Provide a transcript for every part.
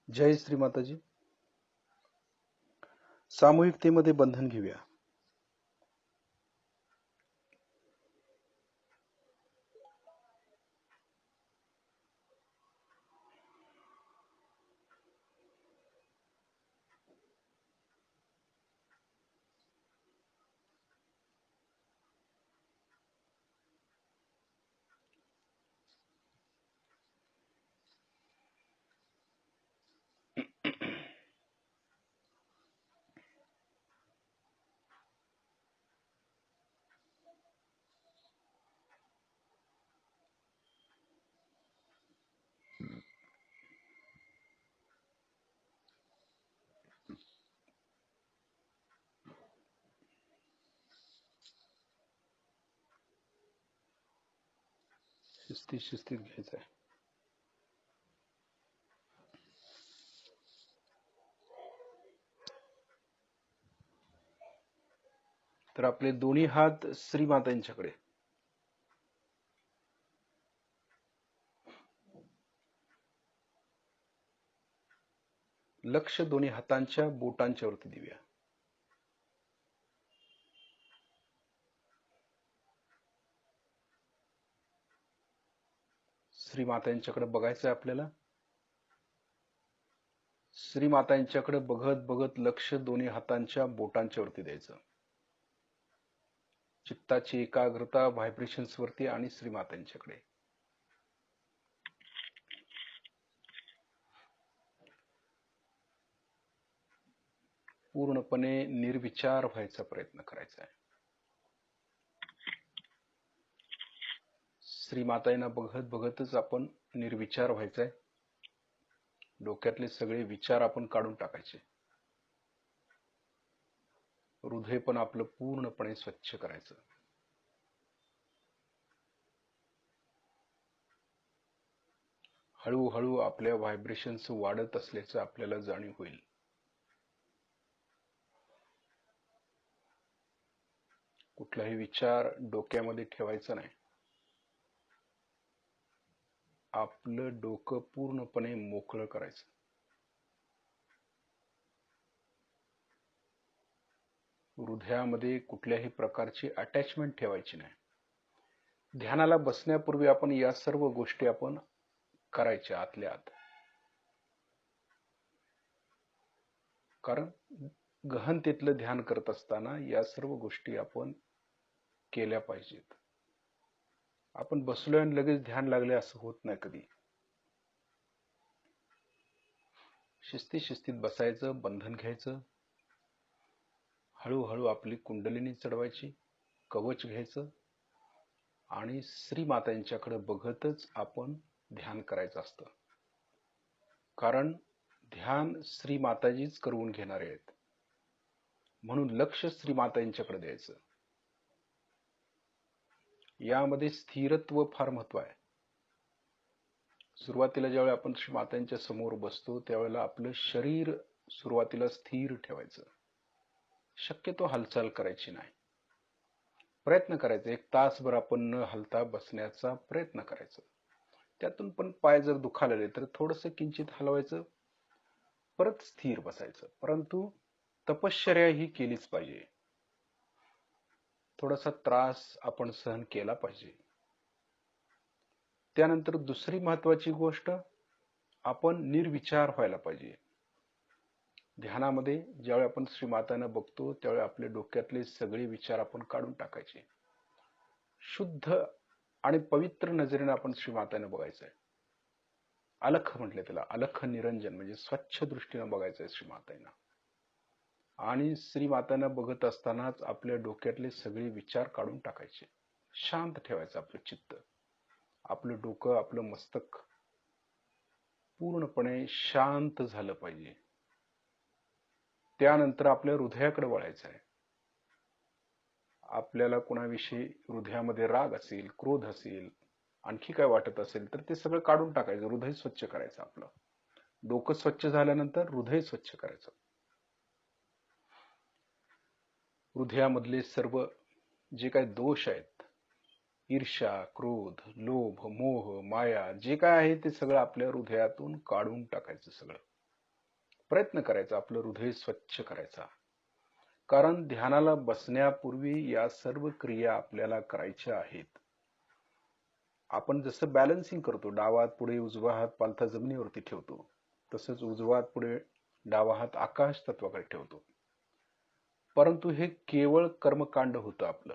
जय श्री माताजी. सामूहिकतेमध्ये बंधन घेऊया. शिस्तीत घ्यायचं आहे. तर आपले दोन्ही हात श्रीमातांच्याकडे. लक्ष दोन्ही हातांच्या बोटांच्या वरती देऊया. श्रीमातांच्याकडे बघायचं आहे आपल्याला. श्रीमातांच्याकडे बघत बघत लक्ष दोन्ही हातांच्या बोटांच्या वरती द्यायचं. चित्ताची एकाग्रता व्हायब्रेशन्स वरती आणि श्रीमातांच्याकडे. पूर्णपणे निर्विचार व्हायचा प्रयत्न करायचा आहे. श्रीमातांना बघत बघतच आपण निर्विचार व्हायचा आहे. डोक्यातले सगळे विचार आपण काढून टाकायचे. हृदय पण आपलं पूर्णपणे स्वच्छ करायचं. हळूहळू आपल्या व्हायब्रेशन्स वाढत असल्याचं आपल्याला जाणीव होईल. कुठलाही विचार डोक्यामध्ये ठेवायचा नाही. आपलं डोकं पूर्णपणे मोकळं करायचं. हृदयामध्ये कुठल्याही प्रकारची अटॅचमेंट ठेवायची नाही. ध्यानाला बसण्यापूर्वी आपण या सर्व गोष्टी आपण करायच्या आतल्या आत. कारण गहनतेतलं ध्यान करत असताना या सर्व गोष्टी आपण केल्या पाहिजेत. आपण बसलोय आणि लगेच ध्यान लागले असं होत नाही कधी. शिस्तीत बसायचं, बंधन घ्यायचं. हळूहळू आपली कुंडलिनी चढवायची, कवच घ्यायचं आणि श्रीमातांच्याकडे बघतच आपण ध्यान करायचं असतं. कारण ध्यान श्रीमाताजीच करवून घेणारे आहेत. म्हणून लक्ष श्रीमातांच्याकडे द्यायचं. यामध्ये स्थिरत्व फार महत्व आहे. सुरुवातीला ज्यावेळी आपण श्रीमातांच्या समोर बसतो त्यावेळेला आपलं शरीर सुरुवातीला स्थिर ठेवायचं. शक्यतो हालचाल करायची नाही. प्रयत्न करायचा. 1 तासभर आपण न हलता बसण्याचा प्रयत्न करायचा. त्यातून पण पाय जर दुखावले तर थोडंसं किंचित हलवायचं, परत स्थिर बसायचं. परंतु तपश्चर्या ही केलीच पाहिजे. थोडासा त्रास आपण सहन केला पाहिजे. त्यानंतर दुसरी महत्वाची गोष्ट, आपण निर्विचार व्हायला पाहिजे. ध्यानामध्ये ज्यावेळी आपण श्रीमातांना बघतो त्यावेळी आपल्या डोक्यातले सगळे विचार आपण काढून टाकायचे. शुद्ध आणि पवित्र नजरेने आपण श्रीमातांना बघायचं आहे. अलख म्हटले त्याला. अलख निरंजन म्हणजे स्वच्छ दृष्टीने बघायचं आहे श्रीमातांना. आणि श्रीमातांना बघत असतानाच आपल्या डोक्यातले सगळे विचार काढून टाकायचे. शांत ठेवायचं आपलं चित्त. आपलं डोकं, आपलं मस्तक पूर्णपणे शांत झालं पाहिजे. त्यानंतर आपल्या हृदयाकडे वळायचं आहे. आपल्याला कोणाविषयी हृदयामध्ये राग असेल, क्रोध असेल, आणखी काय वाटत असेल तर ते सगळं काढून टाकायचं. हृदय स्वच्छ करायचं आपलं. डोकं स्वच्छ झाल्यानंतर हृदय स्वच्छ करायचं. हृदयामधले सर्व जे काही दोष आहेत, ईर्ष्या, क्रोध, लोभ, मोह, माया, जे काय आहे ते सगळं आपल्या हृदयातून काढून टाकायचं सगळं. प्रयत्न करायचा आपलं हृदय स्वच्छ करायचा. कारण ध्यानाला बसण्यापूर्वी या सर्व क्रिया आपल्याला करायच्या आहेत. आपण जसं बॅलन्सिंग करतो, डावा हात पुढे उजवा हात पालथा जमिनीवरती ठेवतो, तसंच उजवा हात पुढे डावा हात आकाश तत्वाकडे ठेवतो. परंतु हे केवळ कर्मकांड होतं आपलं.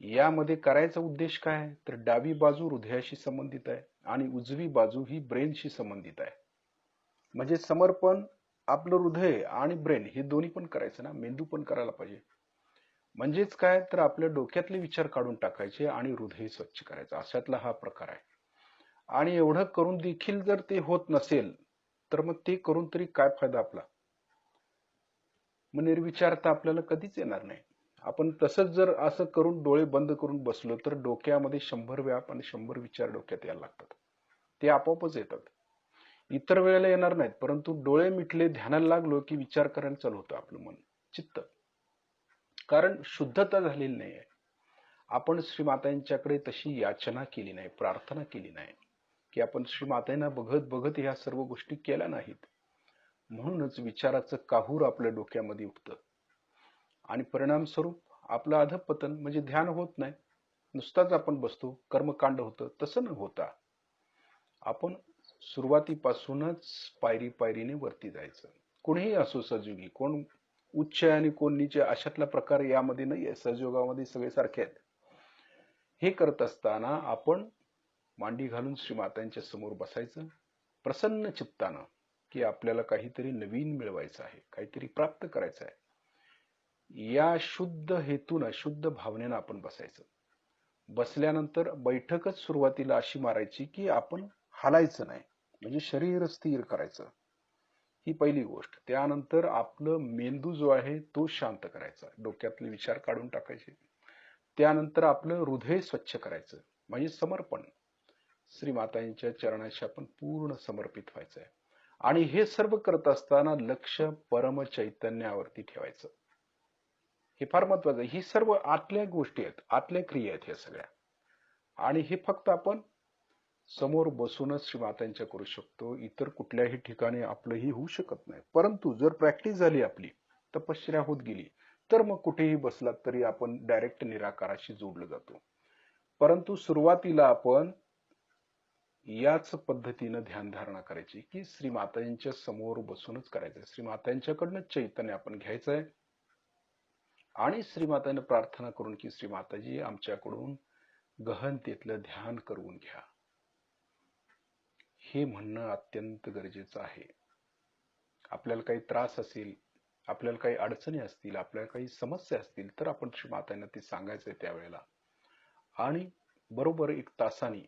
यामध्ये करायचा उद्देश काय आहे, तर डावी बाजू हृदयाशी संबंधित आहे आणि उजवी बाजू ही ब्रेनशी संबंधित आहे. म्हणजे समर्पण आपलं हृदय आणि ब्रेन हे दोन्ही पण करायचं ना, मेंदू पण करायला पाहिजे. म्हणजेच काय, तर आपल्या डोक्यातले विचार काढून टाकायचे आणि हृदय स्वच्छ करायचं, अशातला हा प्रकार आहे. आणि एवढं करून देखील जर ते होत नसेल तर मग ते करून तरी काय फायदा आपला. मग निर्विचारता आपल्याला कधीच येणार नाही. आपण तसंच जर असं करून डोळे बंद करून बसलो तर डोक्यामध्ये 100 व्याप आणि 100 विचार डोक्यात यायला लागतात. ते आपोआपच येतात, इतर वेळेला येणार नाहीत. परंतु डोळे मिटले, ध्यानाला लागलो की विचार करायला चालू होतं आपलं मन, चित्त. कारण शुद्धता झालेली नाहीये. आपण श्रीमातांच्याकडे तशी याचना केली नाही, प्रार्थना केली नाही, की आपण श्रीमातांना बघत बघत ह्या सर्व गोष्टी केल्या नाहीत. म्हणूनच विचाराचं काहूर आपल्या डोक्यामध्ये उठतं आणि परिणाम स्वरूप आपलं अधःपतन, म्हणजे ध्यान होत नाही, नुसताच आपण बसतो, कर्मकांड होतं. तसं न होता आपण सुरुवातीपासूनच पायरी पायरीने वरती जायचं. कोणीही असो सहयोगी, कोण उच्च आणि कोण नीच अशातला प्रकार यामध्ये नाहीये. सहयोगामध्ये सगळे सारखे आहेत. हे करत असताना आपण मांडी घालून श्रीमातांच्या समोर बसायचं प्रसन्न चित्तानं, की आपल्याला काहीतरी नवीन मिळवायचं आहे, काहीतरी प्राप्त करायचं आहे. या शुद्ध हेतून शुद्ध भावनेनं आपण बसायचं. बसल्यानंतर बैठकच सुरुवातीला अशी मारायची की आपण हालायचं नाही, म्हणजे शरीर स्थिर करायचं, ही पहिली गोष्ट. त्यानंतर आपलं मेंदू जो आहे तो शांत करायचा, डोक्यातले विचार काढून टाकायचे. त्यानंतर आपलं हृदय स्वच्छ करायचं, म्हणजे समर्पण, श्रीमातांच्या चरणाशी आपण पूर्ण समर्पित व्हायचंय. आणि हे सर्व करत असताना लक्ष परम चैतन्यावरती ठेवायचं. हे फार महत्वाचं आहे. ही सर्व आतल्या गोष्टी आहेत, आतल्या क्रिया आहेत ह्या सगळ्या. आणि हे फक्त आपण समोर बसूनच श्रीमातांच्या करू शकतो, इतर कुठल्याही ठिकाणी आपलंही होऊ शकत नाही. परंतु जर प्रॅक्टिस झाली, आपली तपश्चर्या होत गेली, तर मग कुठेही बसलात तरी आपण डायरेक्ट निराकाराशी जोडलं जातो. परंतु सुरुवातीला आपण याच पद्धतीनं ध्यानधारणा करायची, की श्रीमातांच्या समोर बसूनच करायचंय. श्रीमातांच्याकडनं चैतन्य आपण घ्यायचंय आणि श्रीमातांना प्रार्थना करून की श्रीमाताजी आमच्याकडून गहनतेतलं ध्यान करून घ्या, हे म्हणणं अत्यंत गरजेचं आहे. आपल्याला काही त्रास असेल, आपल्याला काही अडचणी असतील, आपल्याला काही समस्या असतील, तर आपण श्रीमातांना ते सांगायचंय त्यावेळेला. आणि बरोबर 1 तासाने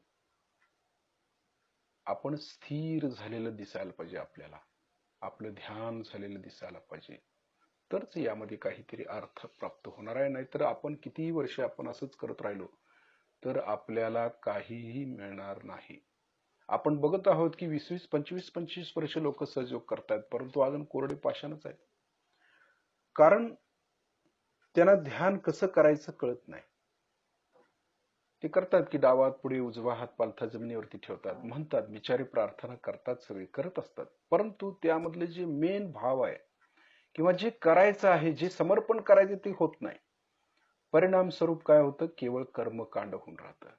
आपण स्थिर झालेलं दिसायला पाहिजे, आपल्याला आपलं ध्यान झालेलं दिसायला पाहिजे, तरच यामध्ये काहीतरी अर्थ प्राप्त होणार आहे. नाहीतर आपण कितीही वर्ष आपण असंच करत राहिलो तर आपल्याला काहीही मिळणार नाही. आपण बघत आहोत की 20-20, 25-25 वर्ष लोक सहयोग करतात, परंतु अजून कोरडे पाषाणच आहेत. कारण त्यांना ध्यान कसं करायचं कळत नाही. ते करतात की डावा हात पुढे उजवा हात पालथा जमिनीवरती ठेवतात, म्हणतात, बिचारी प्रार्थना करतात, सगळे करत असतात, परंतु त्यामधले जे मेन भाव आहे किंवा जे करायचं आहे, जे समर्पण करायचे ते होत नाही. परिणाम स्वरूप काय होतं, केवळ कर्मकांड होऊन राहतं.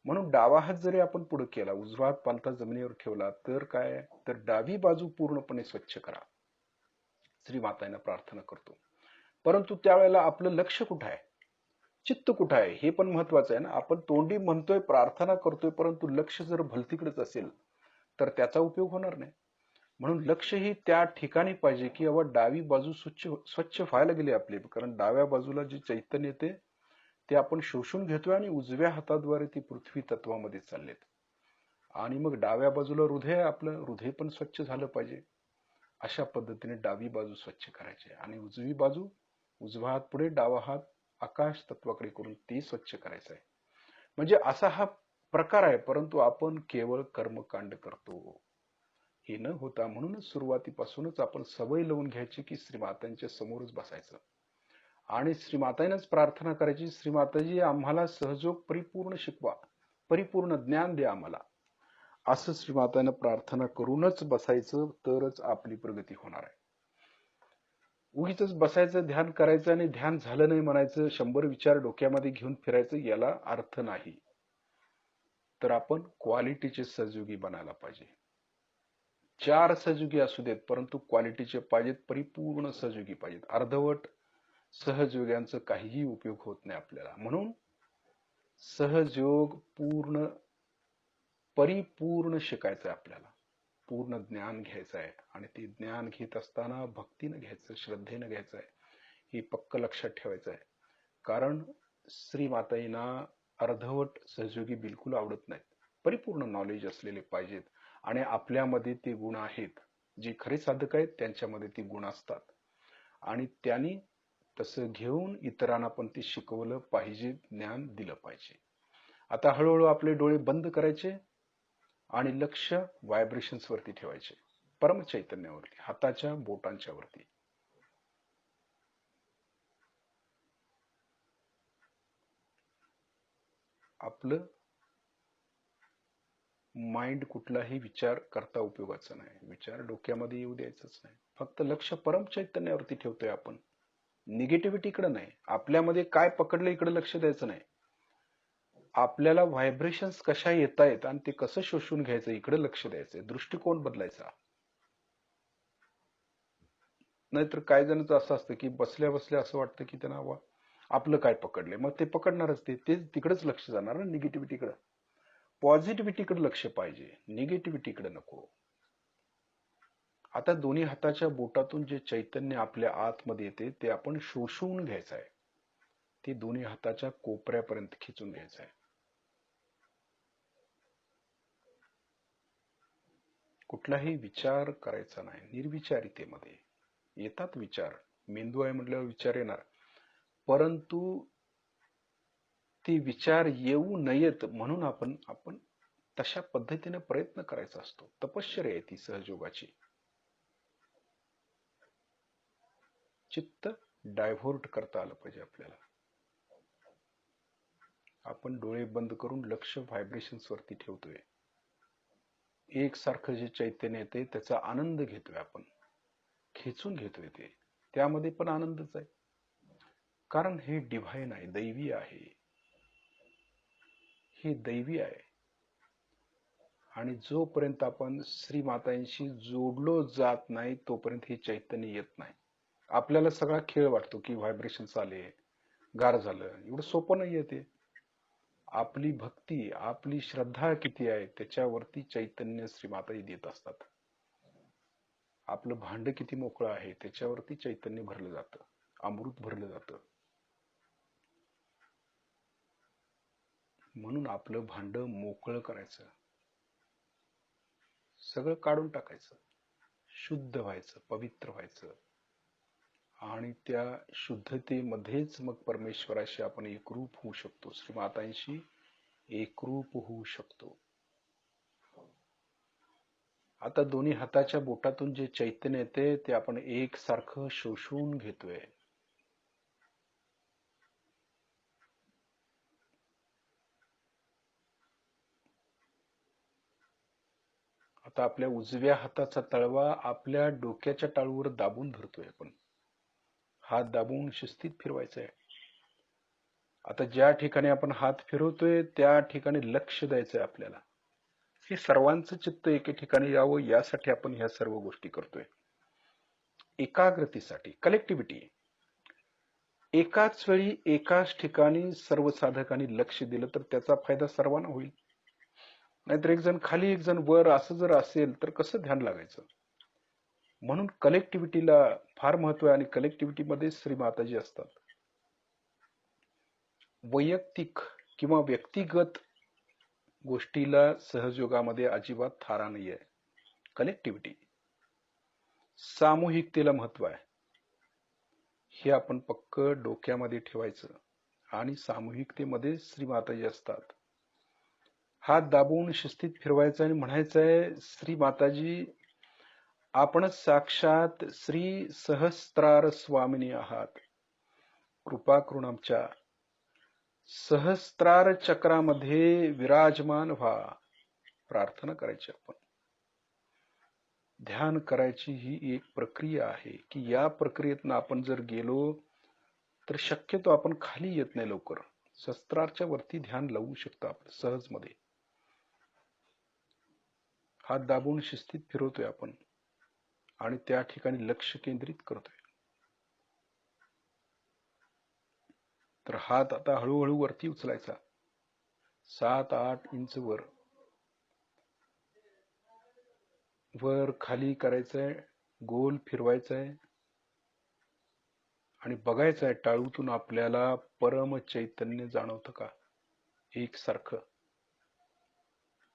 म्हणून डावा हात जरी आपण पुढे केला, उजवा हात पालथा जमिनीवर ठेवला, तर काय, तर डावी बाजू पूर्णपणे स्वच्छ करा, श्रीमातांना प्रार्थना करतो. परंतु त्यावेळेला आपलं लक्ष कुठं आहे, चित्त कुठं आहे, हे पण महत्वाचं आहे ना. आपण तोंडी म्हणतोय, प्रार्थना करतोय, परंतु लक्ष जर भलतीकडेच असेल तर त्याचा उपयोग होणार नाही. म्हणून लक्ष ही त्या ठिकाणी पाहिजे की बाबा डावी बाजू स्वच्छ व्हायला गेली आपली. कारण डाव्या बाजूला जे चैतन्य येते ते आपण शोषून घेतोय आणि उजव्या हाताद्वारे ती पृथ्वी तत्वामध्ये चाललेत. आणि मग डाव्या बाजूला हृदय, आपलं हृदय पण स्वच्छ झालं पाहिजे. अशा पद्धतीने डावी बाजू स्वच्छ करायची आणि उजवी बाजू, उजवा हात पुढे डावा हात आकाश तत्वाकडे करून ती स्वच्छ करायचं आहे. म्हणजे असा हा प्रकार आहे. परंतु आपण केवळ कर्मकांड करतो, हे न होता म्हणूनच सुरुवातीपासूनच आपण सवय लावून घ्यायची की श्रीमातांच्या समोरच बसायचं आणि श्रीमातांनाच प्रार्थना करायची, श्रीमाताजी आम्हाला सहयोग परिपूर्ण शिकवा, परिपूर्ण ज्ञान द्या आम्हाला. असं श्रीमातानं प्रार्थना करूनच बसायचं, तरच आपली प्रगती होणार आहे. उगीच बसायचं, ध्यान करायचं आणि ध्यान झालं नाही म्हणायचं, 100 विचार डोक्यामध्ये घेऊन फिरायचं, याला अर्थ नाही. तर आपण क्वालिटीचे सहयोगी बनायला पाहिजे. 4 सहयोगी असू देत, परंतु क्वालिटीचे पाहिजेत, परिपूर्ण सहयोगी पाहिजेत. अर्धवट सहयोग्यांचा काहीही उपयोग होत नाही आपल्याला. म्हणून सहयोग पूर्ण परिपूर्ण शिकायचं आहे आपल्याला. पूर्ण ज्ञान घ्यायचं आहे आणि ते ज्ञान घेत असताना भक्तीनं घ्यायचं, श्रद्धेनं घ्यायचं आहे. हे पक्क लक्षात ठेवायचं आहे. कारण श्रीमाताईंना अर्धवट सहयोगी बिलकुल आवडत नाहीत. परिपूर्ण नॉलेज असलेले पाहिजेत आणि आपल्यामध्ये ते गुण आहेत. जे खरे साधक आहेत त्यांच्यामध्ये ते गुण असतात आणि त्यांनी तसं घेऊन इतरांना पण ते शिकवलं पाहिजे, ज्ञान दिलं पाहिजे. आता हळूहळू आपले डोळे बंद करायचे आणि लक्ष व्हायब्रेशन्स वरती ठेवायचे, परमचैतन्यावरती, हाताच्या बोटांच्या वरती. आपलं माइंड कुठलाही विचार करता उपयोगाचा नाही, विचार डोक्यामध्ये येऊ द्यायचंच नाही. फक्त लक्ष परमचैतन्यावरती ठेवतोय आपण, निगेटिव्हिटीकडे नाही. आपल्यामध्ये काय पकडलं इकडे लक्ष द्यायचं नाही. आपल्याला व्हायब्रेशन्स कशा येत आहेत आणि ते कसं शोषून घ्यायचं इकडे लक्ष द्यायचंय, दृष्टिकोन बदलायचा. नाहीतर काय जणांचं असं असतं की बसल्या बसल्या असं वाटतं की त्यांना आपलं काय पकडलंय, मग ते पकडणारच, ते तिकडेच लक्ष जाणार ना, निगेटिव्हिटीकडे. पॉझिटिव्हिटीकडे लक्ष पाहिजे, निगेटिव्हिटीकडे नको. आता दोन्ही हाताच्या बोटातून जे चैतन्य आपल्या आतमध्ये येते ते आपण शोषून घ्यायचं आहे. ते दोन्ही हाताच्या कोपऱ्यापर्यंत खिचून घ्यायचं आहे. कुठलाही विचार करायचा नाही. निर्विचारितेमध्ये येतात विचार, मेंदू आहे म्हटल्यावर विचार येणार, परंतु ते विचार येऊ नयेत म्हणून आपण तशा पद्धतीने प्रयत्न करायचा असतो. तपश्चर्या आहे ती सहयोगाची. चित्त डायव्हर्ट करता आलं पाहिजे आपल्याला. आपण डोळे बंद करून लक्ष व्हायब्रेशन्स वरती ठेवतोय. एकसारखं जे चैतन्य येते त्याचा आनंद घेतोय आपण, खेचून घेतोय ते, त्यामध्ये पण आनंदच आहे. कारण हे डिव्हाइन आहे, दैवी आहे, हे दैवी आहे. आणि जोपर्यंत आपण श्रीमातांशी जोडलो जात नाही तोपर्यंत हे चैतन्य येत नाही. आपल्याला सगळा खेळ वाटतो की व्हायब्रेशन्स आले, गार झालं, एवढं सोपं नाहीये ते. आपली भक्ती, आपली श्रद्धा किती आहे त्याच्यावरती चैतन्य श्रीमाताही देत असतात. आपलं भांड किती मोकळं आहे त्याच्यावरती चैतन्य भरलं जातं, अमृत भरलं जातं. म्हणून आपलं भांड मोकळं करायचं, सगळं काढून टाकायचं, शुद्ध व्हायचं, पवित्र व्हायचं आणि त्या शुद्धतेमध्येच मग परमेश्वराशी आपण एकरूप होऊ शकतो, श्रीमातांशी एकरूप होऊ शकतो. आता दोन्ही हाताच्या बोटातून जे चैतन्य येते ते आपण एकसारखं शोषून घेतोय. आता आपल्या उजव्या हाताचा तळवा आपल्या डोक्याच्या टाळूवर दाबून धरतोय आपण, हात दाबून शिस्तीत फिरवायचा आहे. आता ज्या ठिकाणी आपण हात फिरवतोय त्या ठिकाणी लक्ष द्यायचंय आपल्याला. हे सर्वांचं चित्त एके ठिकाणी यावं यासाठी आपण ह्या सर्व गोष्टी करतोय, एकाग्रतेसाठी, कलेक्टिव्हिटी. एकाच वेळी एकाच ठिकाणी सर्व साधकांनी लक्ष दिलं तर त्याचा फायदा सर्वांना होईल. नाहीतर एक जण खाली एक जण वर असं जर असेल तर कसं ध्यान लागायचं. म्हणून कलेक्टिव्हिटीला फार महत्व आहे आणि कलेक्टिव्हिटीमध्ये श्रीमाताजी असतात. वैयक्तिक किंवा व्यक्तिगत गोष्टीला सहयोगामध्ये अजिबात थारा नाहीये. कलेक्टिव्हिटी, सामूहिकतेला महत्व आहे. हे आपण पक्क डोक्यामध्ये ठेवायचं आणि सामूहिकतेमध्ये श्रीमाताजी असतात. हात दाबून शिस्तीत फिरवायचं आणि म्हणायचंय, श्री माताजी आपणच साक्षात श्री सहस्त्रार स्वामिनी आहात. कृपा करून आमच्या सहस्त्रार चक्रामध्ये विराजमान व्हा. प्रार्थना करायची आपण. ध्यान करायची ही एक प्रक्रिया आहे की या प्रक्रियेतनं आपण जर गेलो तर शक्यतो आपण खाली येत नाही लवकर. सहस्त्रारच्या वरती ध्यान लावू शकतो आपण सहजमध्ये. हात दाबून शिस्तीत फिरवतोय आपण आणि त्या ठिकाणी लक्ष केंद्रित करतोय. तर हात आता हळूहळू वरती उचलायचा, 7-8 इंच वर वर खाली करायचंय, गोल फिरवायचंय आणि बघायचंय टाळूतून आपल्याला परम चैतन्य जाणवतं का एकसारखं.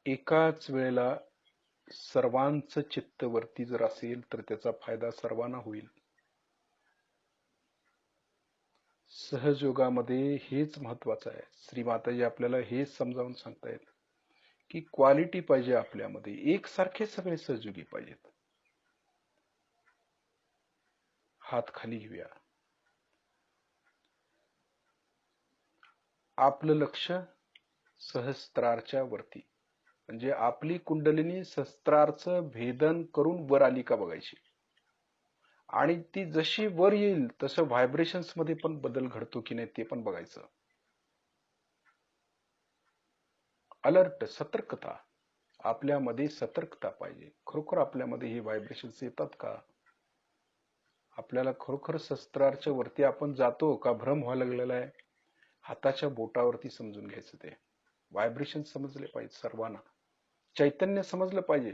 एकाच वेळेला सर्वांचं चित्त वरती जर असेल तर त्याचा फायदा सर्वांना होईल. सहजयोगामध्ये हेच महत्वाचं आहे. श्री माताजी आपल्याला हेच समजावून सांगतायत की क्वालिटी पाहिजे आपल्यामध्ये, एकसारखे सगळे सहयोगी पाहिजेत. हात खाली घेऊया. आपलं लक्ष सहस्त्रारच्या वरती, म्हणजे आपली कुंडलिनी सहस्त्रारचं भेदन करून वर आली का बघायची. आणि ती जशी वर येईल तसं व्हायब्रेशन्स मध्ये पण बदल घडतो की नाही ते पण बघायचं. अलर्ट, सतर्कता, आपल्यामध्ये सतर्कता पाहिजे. खरोखर आपल्यामध्ये हे व्हायब्रेशन्स येतात का? आपल्याला खरोखर सहस्त्रारच्या वरती आपण जातो का भ्रम व्हायला लागलेला आहे? हाताच्या बोटावरती समजून घ्यायचं. ते व्हायब्रेशन समजले पाहिजे सर्वांना, चैतन्य समजलं पाहिजे.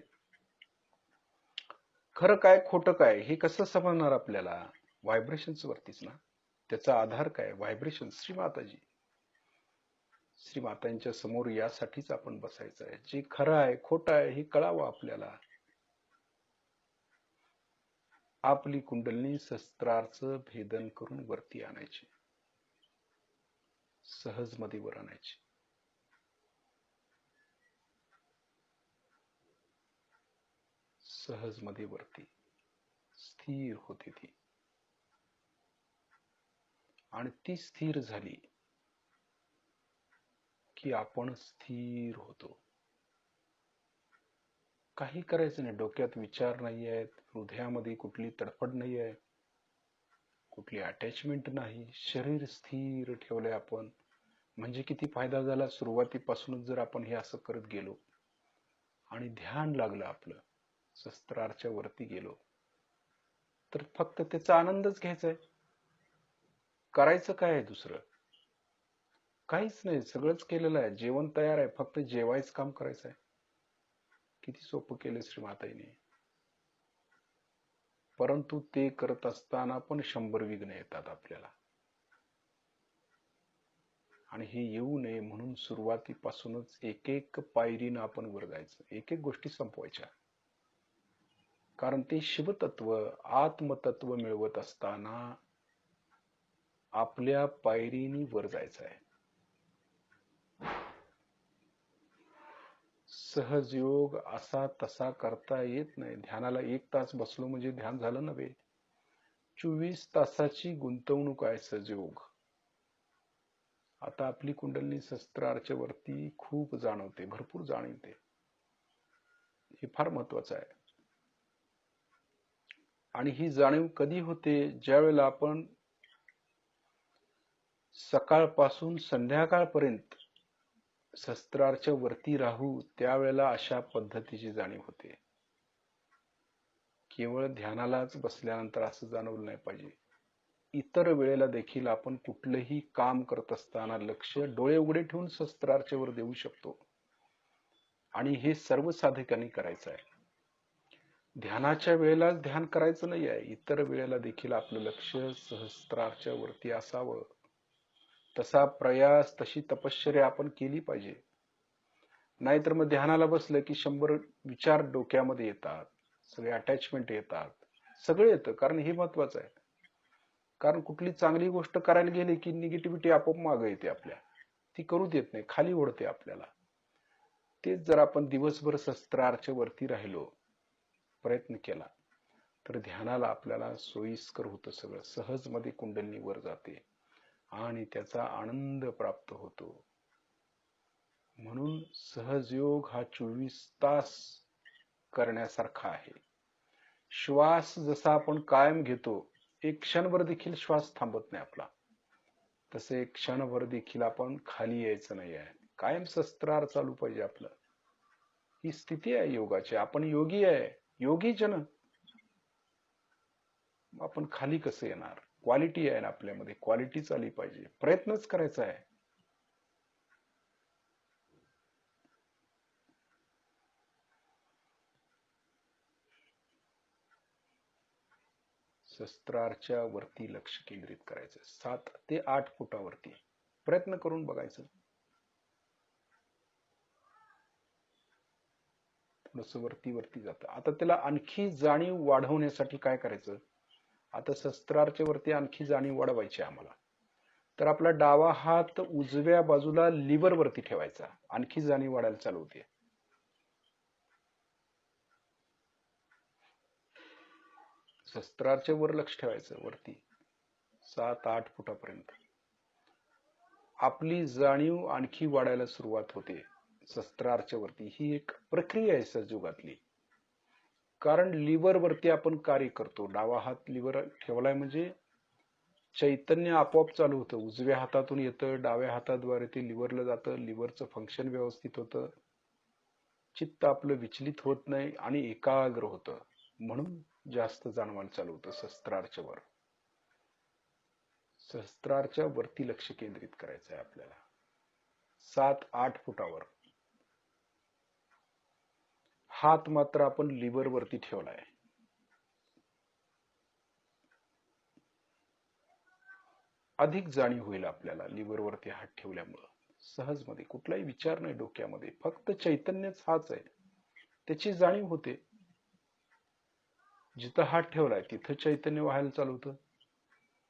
खरं काय खोटं काय हे कसं समजणार आपल्याला? व्हायब्रेशन्स वरतीच ना. त्याचा आधार काय? व्हायब्रेशन. श्रीमाताजी, श्रीमातांच्या समोर यासाठीच आपण बसायचं आहे. जे खरं आहे खोटं आहे हे कळावं आपल्याला. आपली कुंडलिनी सहस्त्रारचं भेदन करून वरती आणायची, सहज मध्ये वर आणायची. सहज मध्ये वरती स्थिर होते ती. आणि ती स्थिर झाली की आपण स्थिर होतो. काही करायचं नाही, डोक्यात विचार नाही आहेत, हृदयामध्ये कुठली तडफड नाही आहे, कुठली अटॅचमेंट नाही. शरीर स्थिर ठेवलंय आपण. म्हणजे किती फायदा झाला. सुरुवातीपासूनच जर आपण हे असं करत गेलो आणि ध्यान लागलं आपलं, सहस्त्रारच्या वरती गेलो तर फक्त त्याचा आनंदच घ्यायचा आहे. करायचं काय आहे दुसरं? काहीच नाही, सगळंच केलेलं आहे. जेवण तयार आहे, फक्त जेवायचं काम करायचं आहे. किती सोपं केलं श्रीमाताईने. परंतु ते करत असताना पण 100 विघ्न येतात आपल्याला. आणि हे येऊ नये म्हणून सुरुवातीपासूनच एक एक पायरीनं आपण वर जायचं, एक एक गोष्टी संपवायच्या. कारण ते शिवतत्व, आत्मतत्व मिळवत असताना आपल्या पायरीनी वर जायचं आहे. सहजयोग असा तसा करता येत नाही. ध्यानाला 1 तास बसलो म्हणजे ध्यान झालं नव्हे. 24 तासाची गुंतवणूक आहे सहजयोग. आता आपली कुंडलिनी सहस्त्रारच्या वरती खूप जाणवते, भरपूर जाणवते. हे फार महत्वाचं आहे. आणि ही जाणीव कधी होते? ज्या वेळेला आपण सकाळपासून संध्याकाळपर्यंत सहस्त्रारच्या वरती राहू, त्यावेळेला अशा पद्धतीची जाणीव होते. केवळ ध्यानालाच बसल्यानंतर असं जाणवलं नाही पाहिजे. इतर वेळेला देखील आपण कुठलंही काम करत असताना लक्ष डोळे उघडे ठेवून सहस्त्रारच्या वर देऊ शकतो. आणि हे सर्व साधकांनी करायचं आहे. ध्यानाच्या वेळेलाच ध्यान करायचं नाही आहे, इतर वेळेला देखील आपलं लक्ष सहस्त्रारच्या वरती असावं. तसा प्रयास, तशी तपश्चर्या आपण केली पाहिजे. नाहीतर मग ध्यानाला बसलं की 100 विचार डोक्यामध्ये येतात, सगळे अटॅचमेंट येतात, सगळे येतं. कारण हे महत्वाचं आहे. कारण कुठली चांगली गोष्ट करायला गेली की निगेटिव्हिटी आपोआप मागे येते आपल्या, ती करू देत नाही, खाली ओढते आपल्याला. तेच जर आपण दिवसभर सहस्त्रारच्या वरती राहिलो, प्रयत्न केला, तर ध्यानाला आपल्याला सोयीस्कर होतं. सगळं सहज मध्ये कुंडलिनी वर जाते आणि त्याचा आनंद प्राप्त होतो. म्हणून सहजयोग हा 24 तास करण्यासारखा आहे. श्वास जसा आपण कायम घेतो, एक क्षणभर देखील श्वास थांबत नाही आपला, तसे एक क्षणभर देखील आपण खाली यायचं नाही आहे. कायम शस्त्रार चालू पाहिजे आपलं. ही स्थिती आहे योगाची. आपण योगी आहे, योगी जन. आपण खाली कसं येणार? क्वालिटी आहे ना आपल्यामध्ये, क्वालिटीच आली पाहिजे. प्रयत्नच करायचा आहे. शस्त्रारच्या वरती लक्ष केंद्रित करायचं. 7 ते 8 फुटावरती प्रयत्न करून बघायचं. थोडस वरती वरती जातं. आता त्याला आणखी जाणीव वाढवण्यासाठी काय करायचं? आता शस्त्रारच्या वरती आणखी जाणीव वाढवायची आम्हाला. तर आपला डावा हात उजव्या बाजूला लिव्हर वरती ठेवायचा. आणखी जाणीव वाढायला चालू होते. शस्त्रारच्या वर लक्ष ठेवायचं, वरती 7-8 फुटापर्यंत. आपली जाणीव आणखी वाढायला सुरुवात होते शस्त्रारच्या वरती. ही एक प्रक्रिया आहे सहजयोगातली. कारण लिव्हर वरती आपण कार्य करतो. डावा हात लिव्हर ठेवलाय म्हणजे चैतन्य आपोआप चालू होतं. उजव्या हातातून येतं, डाव्या हाताद्वारे ते लिव्हरला जातं. लिव्हरचं फंक्शन व्यवस्थित होतं. चित्त आपलं विचलित होत नाही आणि एकाग्र होतं. म्हणून जास्त जाणवायला चालू होतं शस्त्रारच्या वर. शस्त्रारच्या वरती लक्ष केंद्रित करायचं आहे आपल्याला, 7-8 फुटावर. हात मात्र आपण लिव्हर वरती ठेवलाय. अधिक जाणीव होईल आपल्याला लिव्हर वरती हात ठेवल्यामुळं. सहजमध्ये कुठलाही विचार नाही डोक्यामध्ये, फक्त चैतन्यच हाच आहे, त्याची जाणीव होते. जिथं हात ठेवलाय तिथं चैतन्य व्हायला चालू होतं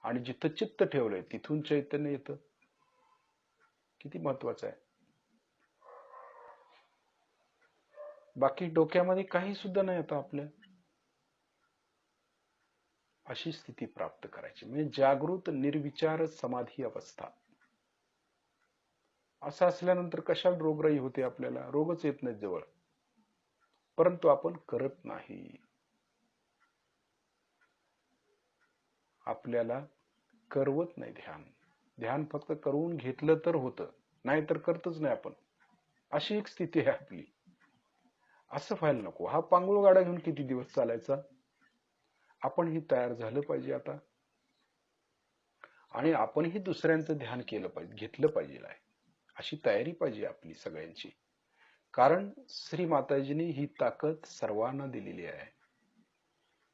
आणि जिथं चित्त ठेवलंय तिथून चैतन्य येतं. किती महत्वाचं आहे. बाकी डोक्यामध्ये काही सुद्धा नाही आता आपल्या. अशी स्थिती प्राप्त करायची म्हणजे जागृत निर्विचार समाधी अवस्था. असं असल्यानंतर कशाला रोगराई होते आपल्याला? रोगच येत नाहीत जवळ. परंतु आपण करत नाही. आपल्याला करवत नाही ध्यान. ध्यान फक्त करून घेतलं तर होतं, नाही तर करतच नाही आपण. अशी एक स्थिती आहे आपली. असं व्हायला नको. हा पांगुळ गाडा घेऊन किती दिवस चालायचा? आपणही तयार झालं पाहिजे आता. आणि आपणही दुसऱ्यांचं ध्यान केलं पाहिजे, घेतलं पाहिजे. अशी तयारी पाहिजे आपली सगळ्यांची. कारण श्री माताजींनी ही ताकद सर्वांना दिलेली आहे.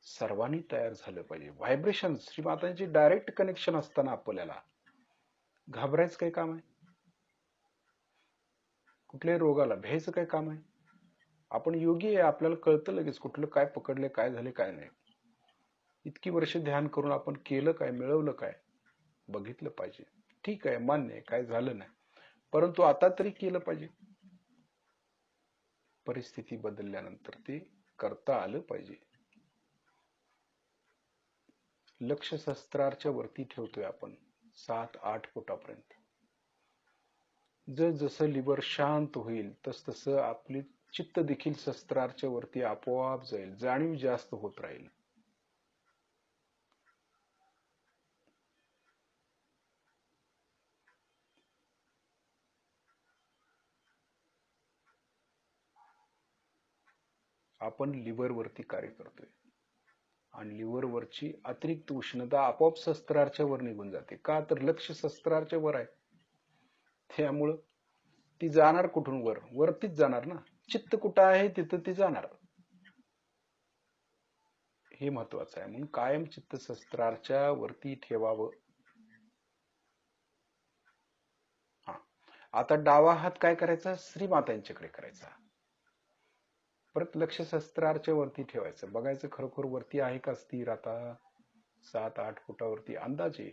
सर्वांनी तयार झालं पाहिजे. व्हायब्रेशन श्री मातांची डायरेक्ट कनेक्शन असताना आपल्याला घाबरायचं काय काम आहे? कुठल्याही रोगाला भ्यायचं काय काम आहे? आपण योगी आहे, आपल्याला कळतं लगेच कुठलं काय पकडले, काय झाले, काय नाही. इतकी वर्ष ध्यान करून आपण केलं काय, मिळवलं काय, बघितलं पाहिजे. ठीक आहे, मान्य आहे, काय झालं नाही, परंतु आता तरी केलं पाहिजे. परिस्थिती बदलल्यानंतर ते करता आलं पाहिजे. लक्ष शस्त्रारच्या वरती ठेवतोय आपण 7-8 फुटापर्यंत. जसं लिव्हर शांत होईल तसं आपली चित्त देखील शस्त्रारच्या वरती आपोआप जाईल. जाणीव जास्त होत राहील. आपण लिव्हर वरती कार्य करतोय आणि लिव्हर वरची अतिरिक्त उष्णता आपोआप शस्त्रारच्या वर निघून जाते. का तर लक्ष शस्त्रारच्या वर आहे. त्यामुळं ती जाणार कुठून? वर, वरतीच जाणार ना. चित्त कुठं आहे तिथं ती जाणार. हे महत्वाचं आहे. म्हणून कायम चित्त शस्त्रारच्या वरती ठेवावं. हा, आता डावा हात काय करायचा? श्रीमातांच्याकडे करायचा. परत लक्ष शस्त्रारच्या वरती ठेवायचं. बघायचं खरोखर वरती आहे का स्थिर. आता 7-8 फुटावरती अंदाजे.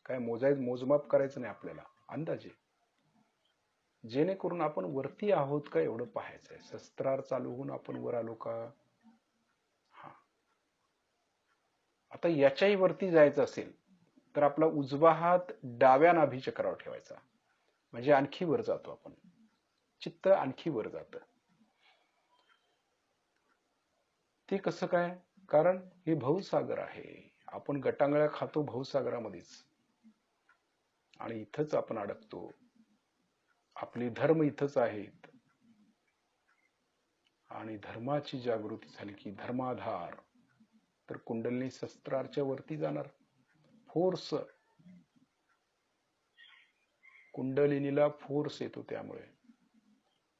काय मोजमाप करायचं नाही आपल्याला, अंदाजे. जेणेकरून आपण वरती आहोत का एवढं पाहायचंय. शस्त्रार चालू होऊन आपण वर आलो का? हा. आता याच्याही वरती जायचं असेल तर आपला उजवा हात डाव्या नाभी चक्रावर ठेवायचा, म्हणजे आणखी वर जातो आपण. चित्त आणखी वर जातं. ते कसं काय? कारण हे भवसागर आहे. आपण गटांगळ्या खातो भवसागरामध्येच आणि इथंच आपण अडकतो. आपले धर्म इथंच आहेत आणि धर्माची जागृती झाली की धर्माधार तर कुंडलिनी शस्त्राच्या वरती जाणार. फोर्स, कुंडलिनीला फोर्स येतो. त्यामुळे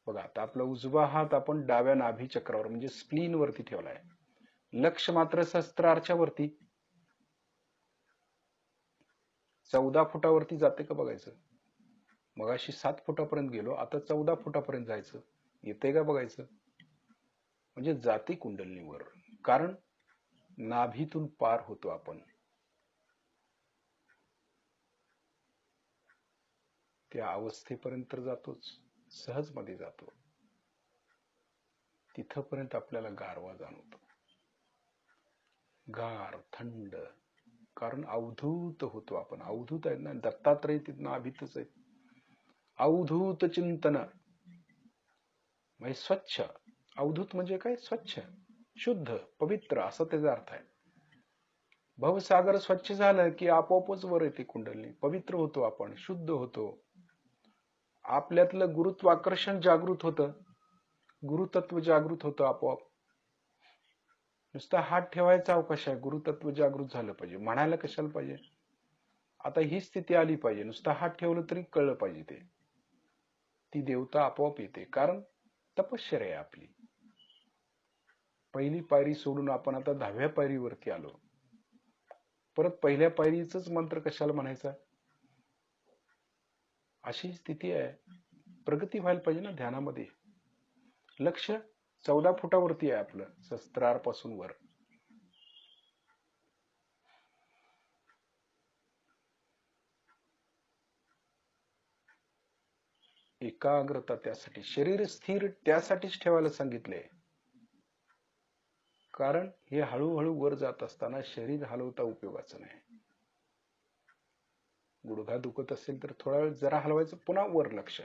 बघा आता आपला उजवा हात आपण डाव्या नाभी चक्रावर म्हणजे स्प्लीन वरती ठेवलाय. लक्ष मात्र शस्त्राच्या वरती 14 फुटावरती जाते का बघायचं. मगाशी 7 फुटापर्यंत गेलो, आता 14 फुटापर्यंत जायचं. येते का बघायचं. म्हणजे जाते कुंडलिनीवर. कारण नाभीतून पार होतो आपण. त्या अवस्थेपर्यंत जातोच, सहज मध्ये जातो. तिथपर्यंत आपल्याला गारवा जाणवतो. गार, थंड. कारण अवधूत होतो आपण. अवधूत आहे ना, दत्तात्रय तिथं नाभीतच आहे. अवधूत चिंतन म्हणजे स्वच्छ. अवधूत म्हणजे काय? स्वच्छ, शुद्ध, पवित्र असा त्याचा अर्थ आहे. भवसागर स्वच्छ झालं की आपोआपच वर येते कुंडलिनी. पवित्र होतो आपण, शुद्ध होतो. आपल्यातलं गुरुत्वाकर्षण जागृत होतं. गुरुतत्व जागृत होतं आपोआप. नुसता हात ठेवायचा अवकाश आहे. गुरुतत्व जागृत झालं पाहिजे. म्हणायला कशाला पाहिजे. आता ही स्थिती आली पाहिजे. नुसता हात ठेवलं तरी कळलं पाहिजे ते. ती देवता आपोआप येते. कारण तपश्चर्या आहे आपली. पहिली पायरी सोडून आपण आता 10व्या पायरीवरती आलो. परत पहिल्या पायरीच मंत्र कशाला म्हणायचा. अशी स्थिती आहे. प्रगती व्हायला पाहिजे ना ध्यानामध्ये. लक्ष 14 फुटावरती आहे आपलं, शस्त्रापासून वर. एकाग्रता त्यासाठी, शरीर स्थिर त्यासाठीच ठेवायला सांगितले. कारण हे हळूहळू वर जात असताना शरीर हलवता उपयोगाचं नाही. गुडघा दुखत असेल तर थोडा वेळ जरा हलवायचं, पुन्हा वर लक्ष.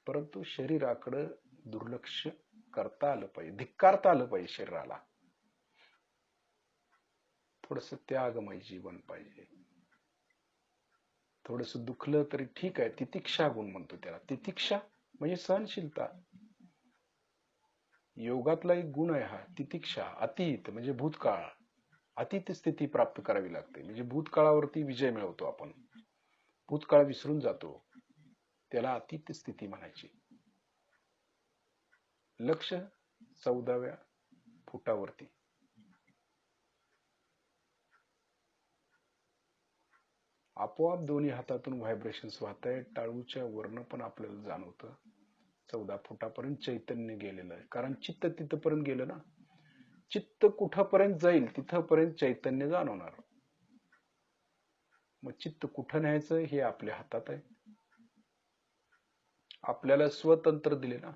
परंतु शरीराकडे दुर्लक्ष करता आलं पाहिजे, धिक्कारता आलं पाहिजे शरीराला. थोडस त्यागमय जीवन पाहिजे. थोडस दुखलं तरी ठीक आहे. तितिक्षा गुण म्हणतो त्याला. तितिक्षा म्हणजे सहनशीलता. योगातला एक गुण आहे हा, तितिक्षा. अतीत म्हणजे भूतकाळ, अतीत स्थिती प्राप्त करावी लागते. म्हणजे भूतकाळावरती विजय मिळवतो आपण. भूतकाळ विसरून जातो, त्याला अतीत स्थिती म्हणायची. लक्ष 14व्या फुटावरती. आपोआप दोन्ही हातातून व्हायब्रेशन्स वाहत आहे. टाळूच्या वर्ण पण आपल्याला जाणवतं. 14 फुटापर्यंत चैतन्य गेलेलं आहे. कारण चित्त तिथपर्यंत गेलं ना. चित्त कुठपर्यंत जाईल तिथपर्यंत चैतन्य जाणवणार. मग चित्त कुठं न्यायचं हे आपल्या हातात आहे. आपल्याला स्वतंत्र दिले ना,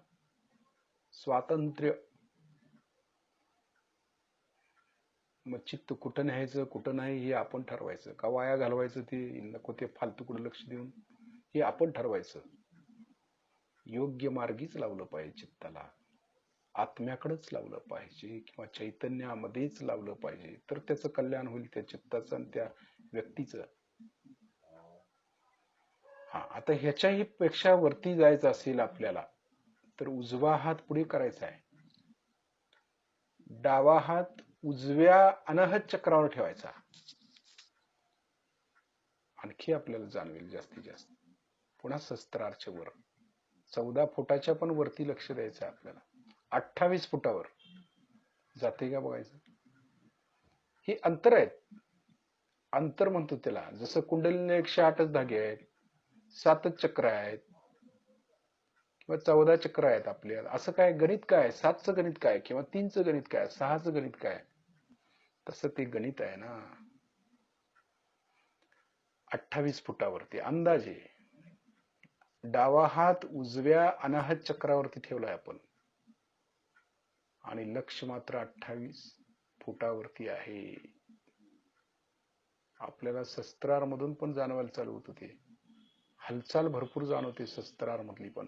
स्वातंत्र्य. मग चित्त कुठं न्यायचं कुठं नाही हे आपण ठरवायचं. का वाया घालवायचं ते नको ते फालतूकडे लक्ष देऊन, हे आपण ठरवायचं. योग्य मार्गीच लावलं पाहिजे चित्ताला. आत्म्याकडेच लावलं पाहिजे किंवा चैतन्यामध्येच लावलं पाहिजे. तर त्याचं कल्याण होईल, त्या चित्ताचं आणि त्या व्यक्तीचं. हा, आता ह्याच्याही पेक्षा वरती जायचं असेल आपल्याला तर उजवा हात पुढे करायचा आहे. डावा हात उजव्या अनाहत चक्रावर ठेवायचा. आणखी आपल्याला जाणवेल जास्तीत जास्त. पुन्हा शस्त्राच्या वर 14 फुटाच्या पण वरती लक्ष द्यायचं आहे आपल्याला. 28 फुटावर जाते का बघायचं. हे अंतर आहेत. अंतर म्हणतो त्याला. जसं कुंडलीने 108च धागे आहेत, 7च चक्र आहेत किंवा 14 चक्र आहेत आपल्याला. असं काय गणित काय, 7चं गणित काय किंवा 3चं गणित काय, 6चं गणित काय. तसं ते गणित आहे ना. 28 फुटावरती अंदाजे डावा हात उजव्या अनाहत चक्रावरती ठेवलाय आपण आणि लक्ष मात्र 28 फुटावरती आहे. आपल्याला शस्त्रार मधून पण जाणवायला चालू होतं ते. हालचाल भरपूर जाणवते सहस्त्रार मधली, पण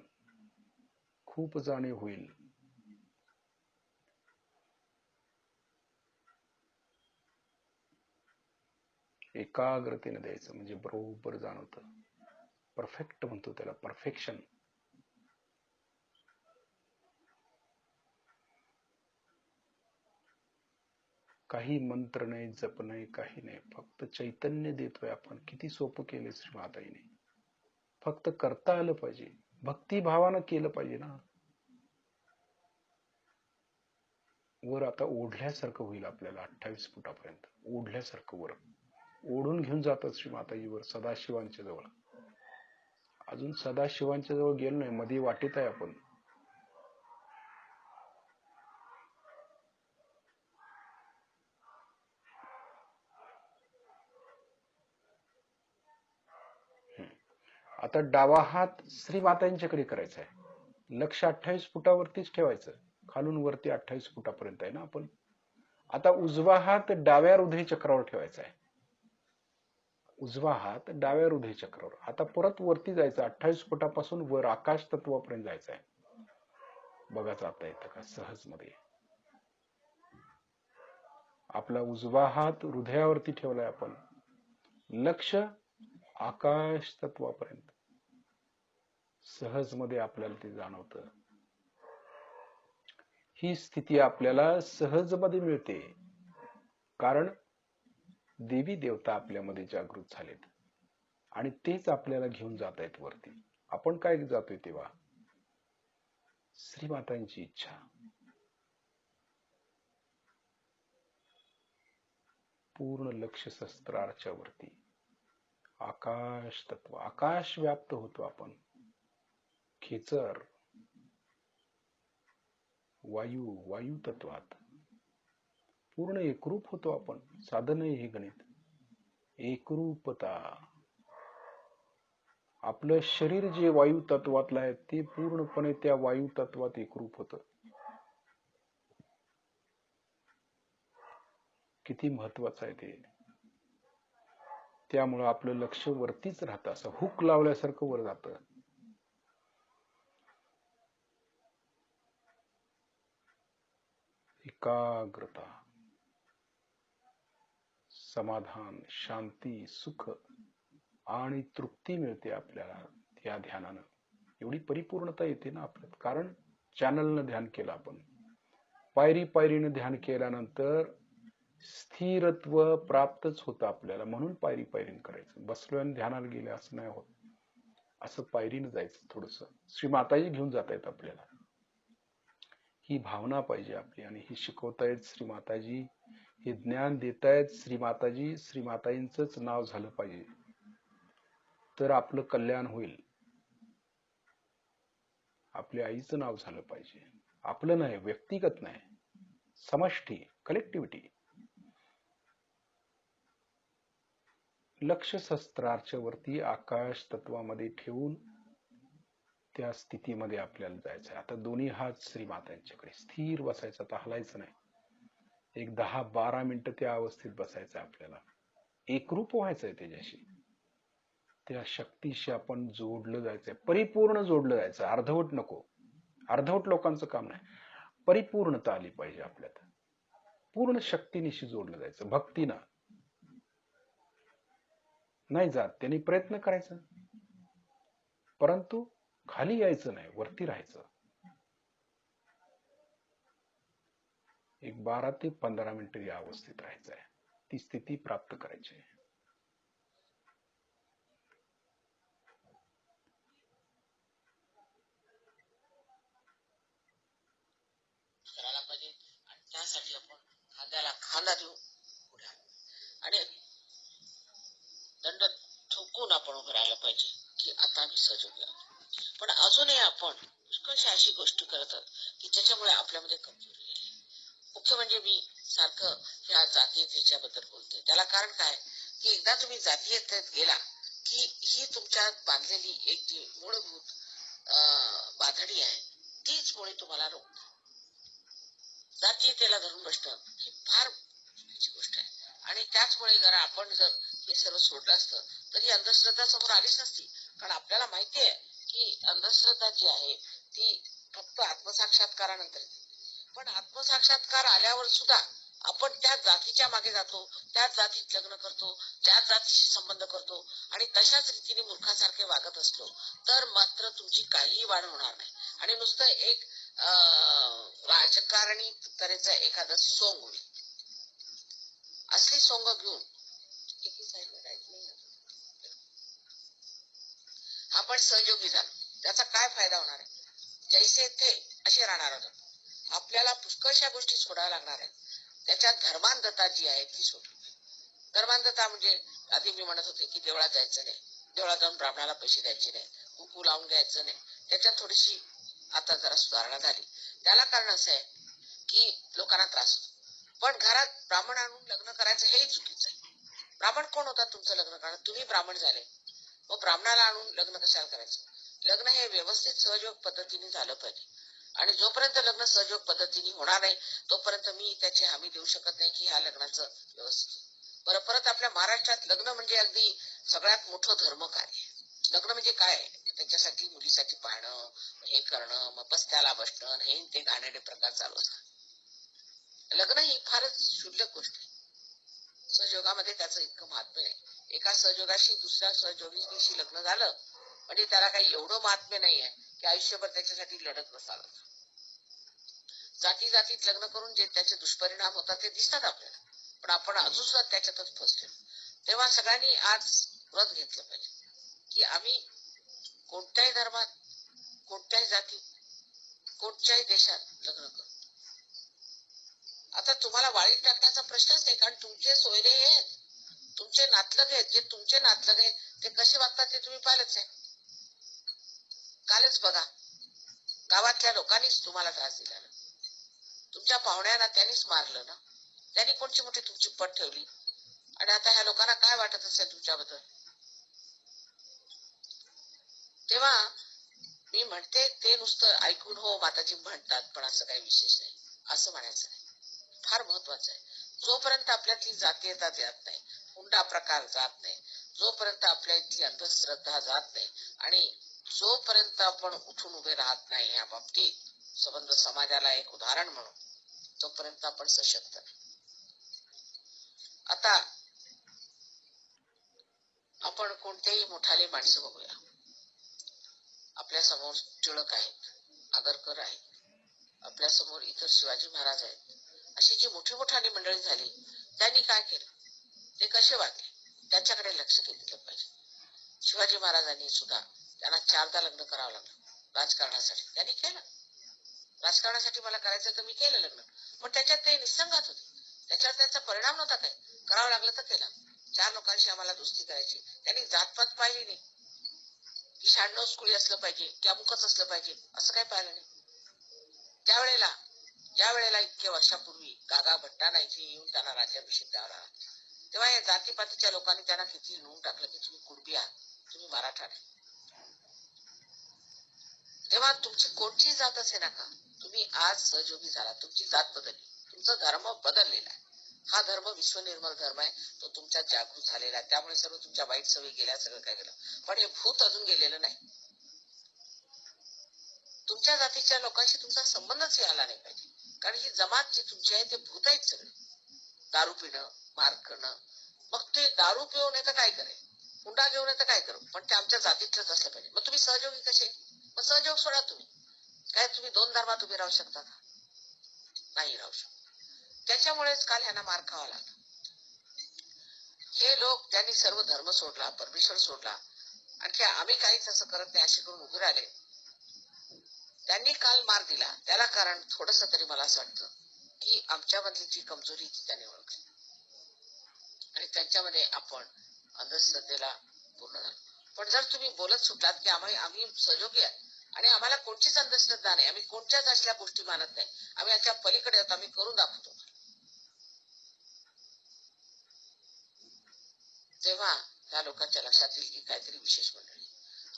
खूप जाणीव होईल. एकाग्रतेने द्यायचं म्हणजे बरोबर जाणवतं. परफेक्ट म्हणतो त्याला, परफेक्शन. काही मंत्र नाही, जप नाही, काही नाही, फक्त चैतन्य देतोय आपण. किती सोपं केले श्री माताईने. फक्त करता आलं पाहिजे, भक्तिभावानं केलं पाहिजे ना. वर आता ओढल्यासारखं होईल आपल्याला. 28 फुटापर्यंत ओढल्यासारखं वर ओढून घेऊन जातात श्री माताजीवर सदाशिवांच्या जवळ. अजून सदाशिवांच्या जवळ गेलो नाही, मध्ये वाटेत आहे आपण. आता डावा हात श्री मातांच्याकडे करायचा आहे. लक्ष 28 फुटावरतीच ठेवायचं. खालून वरती 28 फुटापर्यंत आहे ना आपण. आता उजवा हात डाव्या हृदय चक्रावर ठेवायचा आहे. उजवा हात डाव्या हृदय चक्रावर. आता परत वरती जायचं, 28 फुटापासून वर आकाश तत्वापर्यंत जायचं आहे. बघा जाता येतं का सहज मध्ये. आपला उजवा हात हृदयावरती ठेवलाय आपण, लक्ष आकाश तत्वापर्यंत. सहज मध्ये आपल्याला ते जाणवतं. ही स्थिती आपल्याला सहज मध्ये मिळते, कारण देवी देवता आपल्यामध्ये जागृत झालेत आणि तेच आपल्याला घेऊन जात आहेत वरती. आपण काय जातोय तेव्हा? श्रीमातांची इच्छा. पूर्ण लक्ष सहस्त्रारच्या वरती. आकाश तत्व, आकाश व्याप्त होतो आपण. खेचर, वायू, वायू तत्वात पूर्ण एकरूप होतो आपण. साधन हे गणित, एकरूपता. आपलं शरीर जे वायू तत्वातलं आहे ते पूर्णपणे त्या वायू तत्वात एकरूप होतं. किती महत्वाचं आहे ते. त्यामुळं आपलं लक्ष वरतीच राहतं, असं हुक लावल्यासारखं वर जातं. एकाग्रता, समाधान, शांती, सुख आणि तृप्ती मिळते आपल्याला या ध्यानानं. एवढी परिपूर्णता येते ना आपल्यात, कारण चॅनलनं ध्यान केलं आपण. पायरी पायरीनं ध्यान केल्यानंतर स्थिरत्व प्राप्तच होतं आपल्याला. म्हणून पायरी पायरीनं करायचं. बसलोय आणि ध्यानाला गेले असं नाही होत. असं पायरीनं जायचं थोडस. श्री माताजी घेऊन जात आहेत आपल्याला. ही भावना पाहिजे आपली. आणि ही शिकवतायत श्री माताजी, हे ज्ञान देतायत श्री माताजी. श्री माताजींचंच नाव झालं पाहिजे तर आपलं कल्याण होईल. आपल्या आईचं नाव झालं पाहिजे, आपलं नाही, व्यक्तिगत नाही, समष्टी, कलेक्टिव्हिटी. लक्ष सहस्त्रारच्या वरती आकाश तत्वामध्ये ठेवून त्या स्थितीमध्ये आपल्याला जायचं आहे. आता दोन्ही हात श्री मातांच्याकडे स्थिर बसायचं, आता हलायचं नाही. एक 10-12 मिनिटं त्या अवस्थेत बसायचं आपल्याला. एकरूप व्हायचंय त्याच्याशी, त्या शक्तीशी आपण जोडलं जायचंय. परिपूर्ण जोडलं जायचं, अर्धवट नको. अर्धवट लोकांचं काम नाही. परिपूर्णता आली पाहिजे आपल्यात. पूर्ण शक्तीनिशी जोडलं जायचं, भक्तीनं नाही जात. त्यांनी प्रयत्न करायचा, परंतु खाली यायचं नाही, वरती राहायचं. एक 12 ते 15 मिनिटं या अवस्थेत राहायचं आहे. ती स्थिती प्राप्त करायची आहे. करायला पाहिजे. आणि त्यासाठी आपण खांद्याला खांदा देऊ आणि दंड ठोकून आपण उभं राहायला पाहिजे की आता आम्ही सजग लागलो. पण अजूनही आपण पुष्कळशा अशी गोष्ट करतात की ज्याच्यामुळे आपल्यामध्ये कमजोरी येईल. मुख्य म्हणजे मी सारखं ह्या जातीयतेच्या बद्दल बोलते. त्याला कारण काय की एकदा तुम्ही जातीयतेत गेला की ही तुमच्यात बांधलेली एक जी मूलभूत बाधडी आहे तीच मुळे तुम्हाला रोखते. जातीयतेला धरून बसणं ही फार चुकीची गोष्ट आहे. आणि त्याचमुळे जर आपण जर हे सर्व सोडलं असतं तर ही अंधश्रद्धा समोर आलीच नसती. कारण आपल्याला माहितीये की अंधश्रद्धा जी आहे ती फक्त आत्मसाक्षात्कारानंतर येते. पण आत्मसाक्षात्कार आल्यावर सुद्धा आपण त्याच जातीच्या मागे जातो, त्याच जातीत लग्न करतो, त्याच जातीशी संबंध करतो आणि तशाच रीतीने मूर्खासारखे वागत असलो तर मात्र तुमची काहीही वाढ होणार नाही. आणि नुसतं एक राजकारणी तऱ्हेचं एखादं सोंग होईल. असली सोंग घेऊन एकी साईडला जायचं नाही. आपण सहयोगी झालो त्याचा काय फायदा होणार आहे? जैसे थे असे राहणार आहोत. आपल्याला पुष्कळशा गोष्टी सोडाव्या लागणार आहेत. त्याच्यात धर्मांधता जी आहे ती सोडली. धर्मांधता म्हणजे आधी मी म्हणत होते की देवळात जायचं नाही, देवळात जाऊन ब्राह्मणाला पैसे द्यायचे नाही, कुंकू लावून घ्यायचं नाही. त्याच्यात थोडीशी आता जरा सुधारणा झाली. त्याला कारण असं आहे की लोकांना त्रास होतो. पण घरात ब्राह्मण आणून लग्न करायचं हेही चुकीचं आहे. ब्राह्मण कोण होता तुमचं लग्न करणार? तुम्ही ब्राह्मण झाले, मग ब्राह्मणाला आणून लग्न कशाला करायचं? लग्न हे व्यवस्थित सहयोग पद्धतीने झालं पाहिजे. आणि जोपर्यंत लग्न सहयोग पद्धतीने होणार नाही तोपर्यंत मी त्याची हमी देऊ शकत नाही की ह्या लग्नाचं व्यवस्थित. बरं, परत आपल्या महाराष्ट्रात लग्न म्हणजे अगदी सगळ्यात मोठं धर्म कार्य. लग्न म्हणजे काय? त्याच्यासाठी मुलीसाठी पाहणं, हे करणं, मग बस्त्याला बसणं, हे ते घाणेरडे प्रकार चालू असतात. लग्न ही फारच क्षुल्लक गोष्ट आहे. सहयोगामध्ये त्याचं इतकं महात्म्य नाही. एका सहयोगाशी दुसऱ्या सहयोगीशी लग्न झालं म्हणजे त्याला काही एवढं महात्म्य नाही आहे की आयुष्यभर त्याच्यासाठी लढत बसावं. जाती जातीत लग्न करून जे त्याचे दुष्परिणाम होतात ते दिसतात आपल्याला, पण आपण अजून सुद्धा त्याच्यातच फसलो. तेव्हा सगळ्यांनी आज व्रत घेतलं पाहिजे की आम्ही कोणत्याही धर्मात, कोणत्याही जातीत, कोणत्याही देशात लग्न करू. आता तुम्हाला वाळीत टाकण्याचा प्रश्नच नाही, कारण तुमचे सोयरे आहेत, तुमचे नातलग आहेत. जे तुमचे नातलग आहेत ते कसे वागतात ते तुम्ही पाहिलंच आहे. कालच बघा, गावातल्या लोकांनीच तुम्हाला त्रास दिला ना, तुमच्या पाहुण्यांना त्यांनीच मारलं ना, त्यांनी कोणची मोठी तुमची पट ठेवली. आणि आता ह्या लोकांना काय वाटत असेल तुमच्याबद्दल? तेव्हा मी म्हणते ते नुसतं ऐकून हो माताजी म्हणतात पण असं काही विशेष नाही असं म्हणायचं नाही. फार महत्वाचं आहे. जोपर्यंत आपल्यातली जातीयता जात नाही, हुंडा प्रकार जात नाही, जोपर्यंत आपल्या इथली अंधश्रद्धा जात नाही आणि जोपर्यंत आपण उठून उभे राहत नाही या बाबतीत संबंध समाजाला एक उदाहरण म्हणून, तोपर्यंत आपण सशक्त नाही. आता आपण कोणतेही मोठाले माणसं बघूया. आपल्या समोर टिळक आहेत, आगरकर आहेत, आपल्या समोर इतर शिवाजी महाराज आहेत. अशी जी मोठी मोठाली मंडळी झाली त्यांनी काय केलं, ते कसे वागले त्याच्याकडे लक्ष केलं पाहिजे. शिवाजी महाराजांनी सुद्धा त्यांना 4दा लग्न करावं लागलं राजकारणासाठी. त्यांनी केलं. राजकारणासाठी मला करायचं तर मी केलं लग्न, पण त्याच्यात ते निसंगात होते. त्याच्यावर त्याचा परिणाम नव्हता काय. करावं लागलं तर केलं. 4 लोकांशी आम्हाला दोस्ती करायची. त्यांनी जातपात पाहिली नाही की 96 कुळी असलं पाहिजे की अमुकच असलं पाहिजे, असं काय पाहिलं नाही. ज्या वेळेला इतक्या वर्षापूर्वी गागा भट्टाना इथे येऊन त्यांना राज्याभिषेक द्यावा लागला, तेव्हा या जातीपातीच्या लोकांनी त्यांना किती लिहून टाकलं की तुम्ही कुणबी आहात, तुम्ही मराठा नाही. तेव्हा तुमची कोणतीही जात असे नका, तुम्ही आज सहयोगी झाला, तुमची जात बदलली, तुमचा धर्म बदललेला आहे. हा धर्म विश्वनिर्मल धर्म आहे, तो तुमच्यात जागृत झालेला आहे. त्यामुळे सर्व तुमच्या वाईट सवयी गेल्या, सगळं काय गेलं, पण हे भूत अजून गेलेलं नाही. तुमच्या जातीच्या लोकांशी तुमचा संबंधच आला नाही पाहिजे, कारण ही जमात जी तुमची आहे ते भूत आहेत सगळे. दारू पिणं, मार करणं, मग ते दारू पिऊन येतं काय करेल, हुंडा घेऊन येतं काय करू, पण ते आमच्या जातीतलंच असलं पाहिजे. मग तुम्ही सहयोगी कसे? मग सहयोग सोडा. तुम्ही काय तुम्ही 2 धर्मात उभे राहू शकता का? नाही राहू शकत. त्याच्यामुळेच काल ह्यांना मार खावा लागला. हे लोक त्यांनी सर्व धर्म सोडला, परमेश्वर सोडला, आणखी आम्ही काहीच असं करत नाही असे करून उभे राहिले. त्यांनी काल मार दिला, त्याला कारण थोडस तरी मला असं वाटतं की आमच्यामधली जी कमजोरी ती त्यांनी ओळखली आणि त्यांच्यामध्ये आपण अंधश्रद्धेला पूर्ण झालो. पण जर तुम्ही बोलत सुटलात की आम्ही सहयोगी आहे आणि आम्हाला कोणतीच अंधश्रद्धा नाही, आम्ही कोणत्याच असल्या गोष्टी मानत नाही, आम्ही याच्या पलीकडे आहोत, आम्ही करून दाखवतो, तेव्हा त्या लोकांच्या लक्षात येईल की काहीतरी विशेष मंडळी.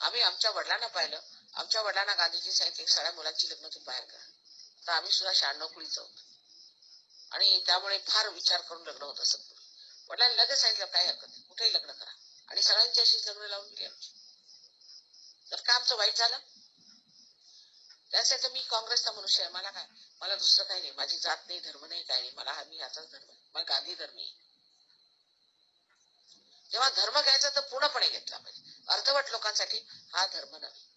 आम्ही आमच्या वडिलांना पाहिलं, आमच्या वडिलांना गांधीजी सांगितले सगळ्या मुलांची लग्न तुम्ही बाहेर करा. तर आम्ही सुद्धा 96 कुळीच आहोत आणि त्यामुळे फार विचार करून लग्न होत असत. वडिलांनी लगेच सांगितलं काही हरकत नाही, कुठेही लग्न करा, आणि सगळ्यांची अशी लग्न लावून दिली आमची. तर का आमचं वाईट झालं? त्यासाठी मी काँग्रेसचा मनुष्य आहे. मला काय, मला दुसरं काही नाही. माझी जात नाही, धर्म नाही, काही नाही. मला मी याचाच धर्म आहे. मला गांधी धर्मी आहे. जेव्हा धर्म घ्यायचा तर पूर्णपणे घेतला पाहिजे. अर्धवट लोकांसाठी हा धर्म नव्हे.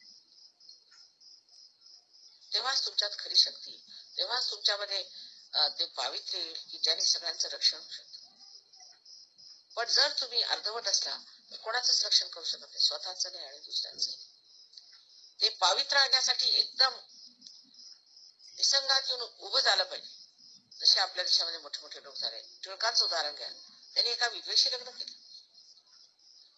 तेव्हाच तुमच्यात खरी शक्ती, तेव्हाच तुमच्यामध्ये ते पावित्र्य येईल की ज्याने सगळ्यांचं रक्षण होऊ शकतं. पण जर तुम्ही अर्धवट असला तर कोणाचंच रक्षण करू शकत नाही, स्वतःच नाही आणि दुसऱ्यांचं. ते पावित्र्य आणण्यासाठी एकदम निसंगात येऊन उभं झालं पाहिजे. जसे आपल्या देशामध्ये मोठे मोठे लोक झाले. टिळकांचं उदाहरण घ्या, त्यांनी एका विधवेशी लग्न केलं.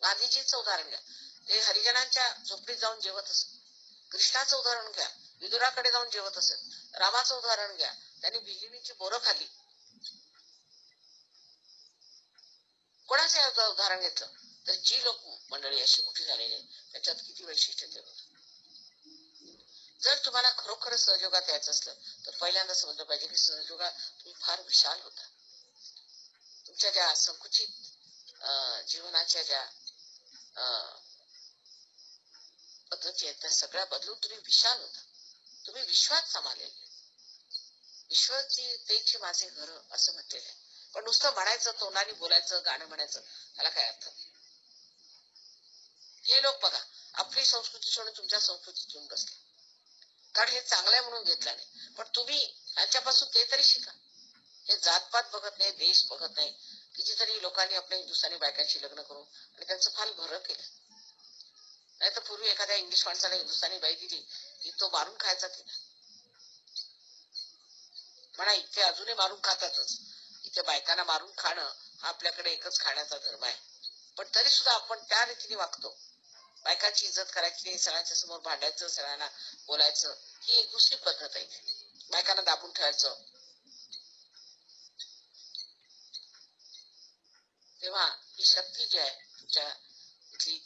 गांधीजींचं उदाहरण घ्या, ते हरिजनांच्या झोपडीत जाऊन जेवत असत. कृष्णाचं उदाहरण घ्या, विदुराकडे जाऊन जेवत असत. रामाचं उदाहरण घ्या, त्यांनी बिगिनीची बोरं खाल्ली. कोणाचं उदाहरण घेतलं तर जी लोक मंडळी अशी मोठी झालेली आहे त्याच्यात किती वैशिष्ट्य ते होतं. जर तुम्हाला खरोखर सहयोगात यायचं असलं तर पहिल्यांदा समजलं पाहिजे की सहयोगात तुम्ही फार विशाल होता. तुमच्या ज्या संकुचित जीवनाच्या ज्या पद्धती आहेत त्या सगळ्या बदलून तुम्ही विशाल होता. तुम्ही विश्वात सामावलेले. विश्वाची तेची माझे घर असं म्हटलेलं आहे. पण नुसतं म्हणायचं, तोंडाने बोलायचं, गाणं म्हणायचं, त्याला काय अर्थ नाही. हे लोक बघा आपली संस्कृती सोडून तुमच्या संस्कृतीत येऊन बसले, कारण हे चांगलं आहे म्हणून घेतलं नाही. पण तुम्ही यांच्यापासून ते तरी शिका. हे जातपात बघत नाही, देश बघत नाही. कितीतरी लोकांनी आपल्या हिंदुस्थानी बायकांशी लग्न करून आणि त्यांचं फार भरं केलं. नाही तर पूर्वी एखाद्या इंग्लिश माणसाला हिंदुस्थानी बाई दिली की तो मारून खायचा तिला. म्हणा इथे अजूनही मारून खातातच. इथे बायकांना मारून खाणं हा आपल्याकडे एकच खाण्याचा धर्म आहे. पण तरी सुद्धा आपण त्या रीतीने वागतो. बायकांची इज्जत करायची नाही, सगळ्यांच्या समोर भांडायचं, सगळ्यांना बोलायचं, ही एक दुसरी पद्धत आहे. बायकांना दाबून ठेवायचं. तेव्हा ही शक्ती जी आहे तुमच्या इथली,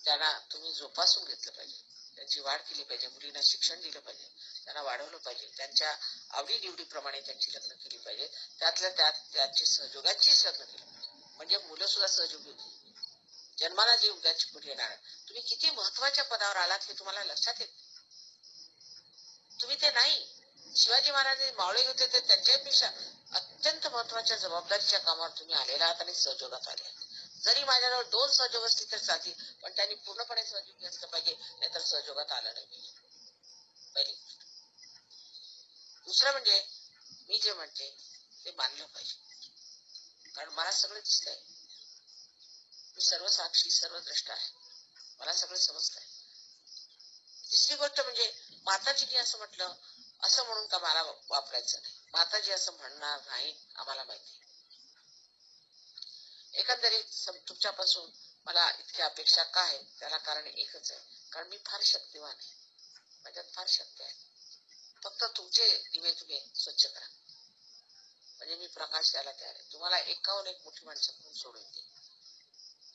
त्यांना तुम्ही जोपासून घेतलं पाहिजे. त्यांची वाढ केली पाहिजे. मुलींना शिक्षण दिलं पाहिजे, त्यांना वाढवलं पाहिजे. त्यांच्या आवडीनिवडीप्रमाणे त्यांची लग्न केली पाहिजे. त्यातल्या त्यात त्यांची सहयोगाचीच लग्न केली पाहिजे. म्हणजे मुलं सुद्धा सहयोगी होती. जन्माला जी उद्याची पुढे येणार. तुम्ही किती महत्वाच्या पदावर आलात हे तुम्हाला लक्षात येत. तुम्ही ते नाही. शिवाजी महाराज मावळे होते ते त्यांच्यापेक्षा अत्यंत महत्वाच्या जबाबदारीच्या कामावर तुम्ही आलेला आहात आणि सहयोगात आले. जरी माझ्याजवळ 2 सहयोग असतील तर चालतील, पण त्यांनी पूर्णपणे सहयोगी असलं पाहिजे, नाहीतर सहयोगात आलं नाही पाहिजे. पहिली. दुसरं म्हणजे मी जे म्हणते ते मानलं पाहिजे, कारण मला सगळं दिसतंय. मी सर्व साक्षी, सर्व द्रष्टा आहे. मला सगळं समजतंय. तिसरी गोष्ट म्हणजे माताजींनी असं म्हटलं असं म्हणून का मला वापरायचं नाही. माताजी असं म्हणणार नाही आम्हाला माहिती. एकंदरीत तुमच्यापासून मला इतक्या अपेक्षा का आहे त्याला कारण एकच आहे, कारण मी फार शक्तिवान आहे. माझ्यात फार शक्ती आहे. फक्त तुमचे दिवे तुम्ही स्वच्छ करा, म्हणजे मी प्रकाश द्यायला तयार आहे. तुम्हाला एकाहून एक मोठी माणसं म्हणून सोडून देईल.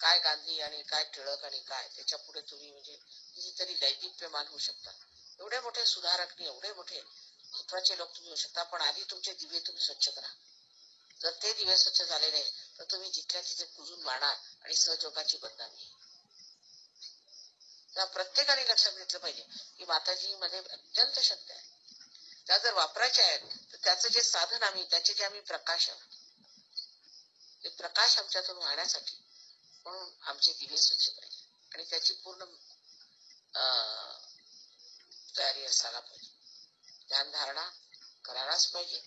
काय गांधी आणि काय टिळक आणि काय त्याच्या पुढे तुम्ही म्हणजे कितीतरी दैदिप्यमान होऊ शकता. एवढे मोठे सुधारक नाही, एवढे मोठे महत्वाचे लोक तुम्ही होऊ शकता. पण आधी तुमचे दिवे तुम्ही स्वच्छ करा. जर ते दिवे स्वच्छ झाले नाही तर तुम्ही जिथल्या तिथे कुजून मारणार आणि सहयोगाची बदनामी. तेव्हा प्रत्येकाने लक्षात घेतलं पाहिजे की माताजी मध्ये अत्यंत शक्ती आहे. त्या जर वापरायच्या आहेत तर त्याचं जे साधन आम्ही, त्याचे जे आम्ही प्रकाश आहोत, ते प्रकाश आमच्यातून वाहण्यासाठी म्हणून आमचे दिवे स्वच्छ पाहिजे आणि त्याची पूर्ण तयारी असायला पाहिजे. ध्यानधारणा करायलाच पाहिजे.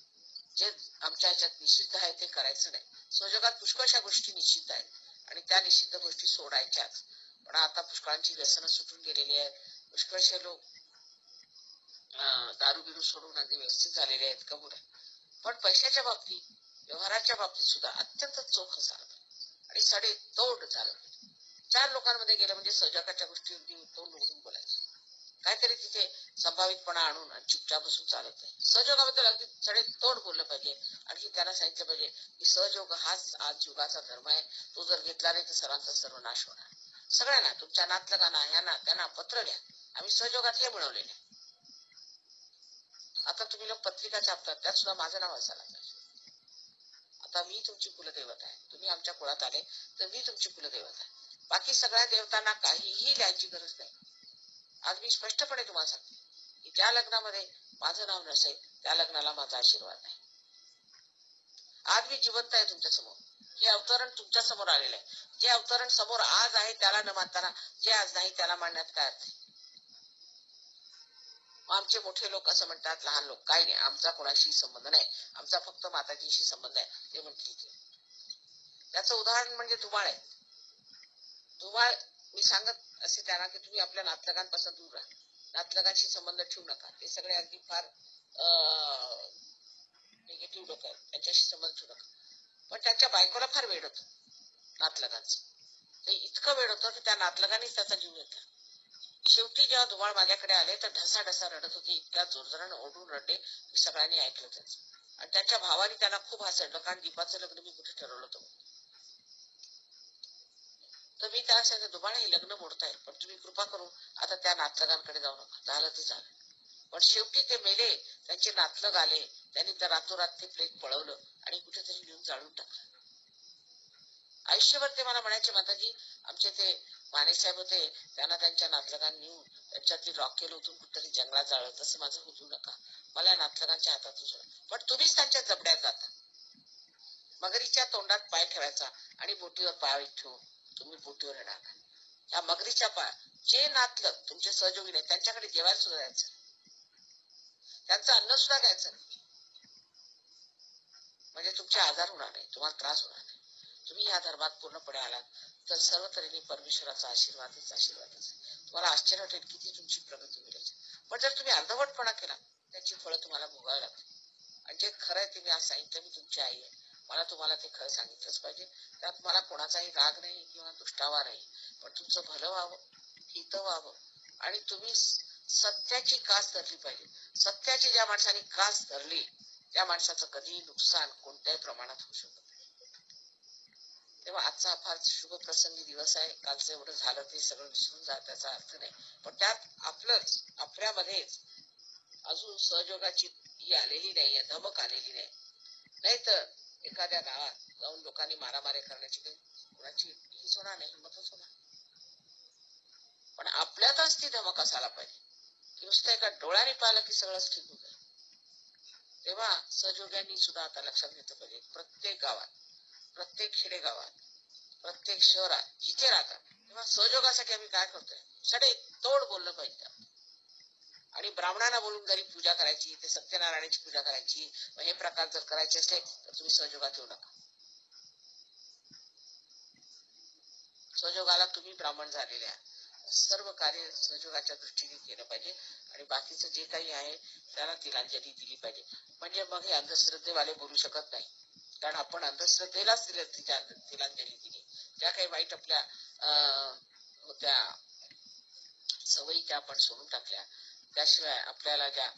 जे आमच्या ह्याच्यात निषिद्ध आहे ते करायचं नाही. सहयोगात पुष्कळशा गोष्टी निषिद्ध आहेत आणि त्या निषिद्ध गोष्टी सोडायच्याच. पण आता पुष्कळांची व्यसनं सुटून गेलेली आहेत. पुष्कळशे लोक दारू बिरू सोडून अगदी व्यवस्थित झालेले आहेत, कबूल आहे. पण पैशाच्या बाबतीत, व्यवहाराच्या बाबतीत सुद्धा अत्यंत चोख झालं आणि सडे तोड झालं. 4 लोकांमध्ये गेलं म्हणजे सहयोगाच्या गोष्टी तोंड उघडून बोलायचं. काहीतरी तिथे संभावितपणा आणून चुपचाप बसून चालत नाही. सहयोगाबद्दल अगदी सडे तोड बोललं पाहिजे. आणि त्यांना सांगितलं पाहिजे की सहयोग हाच आज युगाचा धर्म आहे. तो जर घेतला नाही तर सर्वांचा सर्वनाश होणार. सगळ्यांना, तुमच्या नातलगांना, ह्यांना त्यांना पत्र द्या, आम्ही सहयोगात हे मिळवलेले. आता तुम्ही लोक पत्रिका छापतात, त्यात सुद्धा माझं नाव असायला पाहिजे. आता मी तुमची कुलदैवत आहे. तुम्ही आमच्या कुळात आले तर मी तुमची कुलदैवत आहे. बाकी सगळ्या देवतांना काहीही लिहायची गरज नाही. आज मी स्पष्टपणे तुम्हाला सांगते की ज्या लग्नामध्ये माझं नाव नसेल त्या लग्नाला माझा आशीर्वाद नाही. आज मी जिवंत आहे तुमच्या समोर. हे अवतरण तुमच्या समोर आलेलं आहे. जे अवतरण समोर आज आहे त्याला न मानताना जे आज नाही त्याला मानण्यात काय अर्थ आहे? आमचे मोठे लोक असं म्हणतात, लहान लोक काही नाही, आमचा कोणाशी संबंध नाही, आमचा फक्त माताजीशी संबंध आहे. ते म्हणतील की त्याचं उदाहरण म्हणजे धुमाळ आहे. धुमाळ मी सांगत असे त्यांना की तुम्ही आपल्या नातलगांपासून दूर राहा, नातलगांशी संबंध ठेवू नका. ते सगळे अगदी फार निगेटिव्ह लोक आहेत, त्यांच्याशी संबंध ठेवू नका. पण त्यांच्या बायकोला फार वेड होतं नातलगांचं. ते इतकं वेड होतं की त्या नातलगांनीच त्याचा जीव घेतला. शेवटी जेव्हा धुमाळ माझ्याकडे आले तर ढसा ढसा रडत होते, इतक्या जोरजोरानं ओरडून रडले की सगळ्यांनी ऐकलं त्यांचं. आणि त्यांच्या भावाने त्यांना खूप हसवलं, कारण दीपाचं लग्न मी कुठे ठरवलं होतं. तर मी त्याला सांगितलं, धुमाळ हे लग्न मोडताय, पण तुम्ही कृपा करून आता त्या नातलगांकडे जाऊ नका. झालं ते झालं. पण शेवटी ते मेले, त्यांचे नातलग आले, त्यांनी तर रातोरात ते प्रेत पळवलं आणि कुठेतरी घेऊन जाळून टाकलं. आयुष्यभर ते मला म्हणायचे, माताजी आमचे ते मानेसाहेब होते, त्यांना त्यांच्या नातलगांनी नेऊन त्यांच्यातली रॉकेल ओतून कुठेतरी जंगलात जाळलं. तसं माझं होऊ नका, मला नातलगांच्या हातात सोडा. पण तुम्हीच त्यांच्या जबड्यात जाता. मगरीच्या तोंडात पाय ठेवायचा आणि बोटीवर पाय ठेवून तुम्ही बोटीवर येणार. त्या मगरीच्या पाय जे नातलग तुमचे सहयोगी नाही त्यांच्याकडे जेवायला सुद्धा जायचं, त्यांचं अन्न सुद्धा घ्यायचं नाही. म्हणजे तुमचे आजार होणार नाही, तुम्हाला त्रास होणार नाही. तुम्ही या धर्मात पूर्णपणे आलात तर सर्व तऱ्हेने परमेश्वराचा आशीर्वादच आशीर्वादच. तुम्हाला आश्चर्य वाटेल किती तुमची प्रगती होईल. पण जर तुम्ही अर्धवटपणा केला त्याची फळं तुम्हाला भोगावी लागतील. आणि जे खरं आहे ते मी आज सांगितलं, मी तुमची आई आहे, मला तुम्हाला ते खरं सांगितलंच पाहिजे. त्यात मला कोणाचाही राग नाही किंवा दुष्टावा नाही. पण तुमचं भलं व्हावं, हित व्हावं आणि तुम्ही सत्याची कास धरली पाहिजे. सत्याची ज्या माणसाने कास धरली त्या माणसाचं कधीही नुकसान कोणत्याही प्रमाणात होऊ शकत नाही. तेव्हा आजचा फार शुभ प्रसंगी दिवस आहे. कालचं एवढं झालं ते सगळं विसरून जा, त्याचा अर्थ नाही. पण त्यात आपलंच आपल्यामध्येच अजून सहयोगाची ही आलेली नाहीये, धमक आलेली नाही. नाहीतर एखाद्या गावात जाऊन लोकांनी मारामारी करण्याची कोणाची हीच होणार नाही, हिंमतच होणार. पण आपल्यातच ती धमक असायला पाहिजे की नुसतं एका डोळ्याने पाहिलं की सगळंच ठीक होतं. तेव्हा सहयोगांनी सुद्धा आता लक्षात घेतलं पाहिजे, प्रत्येक गावात, प्रत्येक खेडेगावात, प्रत्येक शहरात जिथे राहतात, तेव्हा सहयोगासाठी आम्ही काय करतोय, सडे तोड बोललं पाहिजे. आणि ब्राह्मणांना बोलून जरी पूजा करायची, ते सत्यनारायणाची पूजा करायची, हे प्रकार जर करायचे असले तर तुम्ही सहयोगात येऊ नका. सहयोगाला तुम्ही ब्राह्मण झालेले आहात. सर्व कार्य सहयोगाच्या दृष्टीने केलं पाहिजे आणि बाकीचं जे काही आहे त्याला तिलांजली दिली पाहिजे. म्हणजे मग हे अंधश्रद्धेवाले बोलू शकत नाही, कारण आपण अंधश्रद्धेलाच तिलांजली दिली. ज्या काही वाईट आपल्या होत्या सवयी त्या आपण सोडून टाकल्या, त्याशिवाय आपल्याला ज्या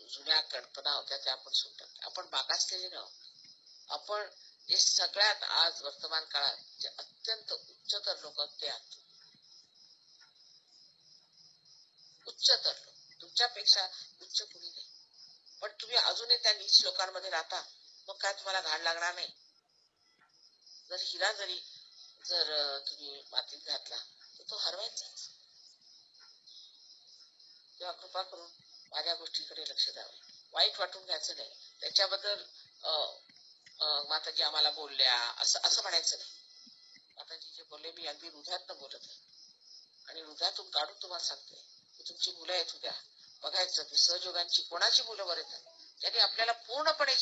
जुन्या कल्पना होत्या त्या आपण सोडून टाकल्या. आपण मागासलेले नव्हतो. आपण जे सगळ्यात आज वर्तमान काळात जे अत्यंत उच्चतर लोक ते आहात. उच्चतर लोक, तुमच्यापेक्षा उच्च कुणी नाही. पण तुम्ही अजूनही त्या नीच लोकांमध्ये राहता, मग काय तुम्हाला घाण लागणार नाही? जर हिरा जरी तुम्ही मातीत घातला तर तो हरवायचाच. तेव्हा कृपा करून माझ्या गोष्टीकडे लक्ष द्यावे, वाईट वाटून घ्यायचं नाही. त्याच्याबद्दल माताजी आम्हाला बोलल्या असं म्हणायचं नाही. माताजी जे बोलले मी अगदी हृदयातनं बोलत आहे आणि हृदयातून काढून तुम्हाला सांगते की तुमची मुलं आहेत उद्या, बघायचं की सहयोगांची कोणाची मुलं वर येतात ज्यांनी आपल्याला पूर्णपणे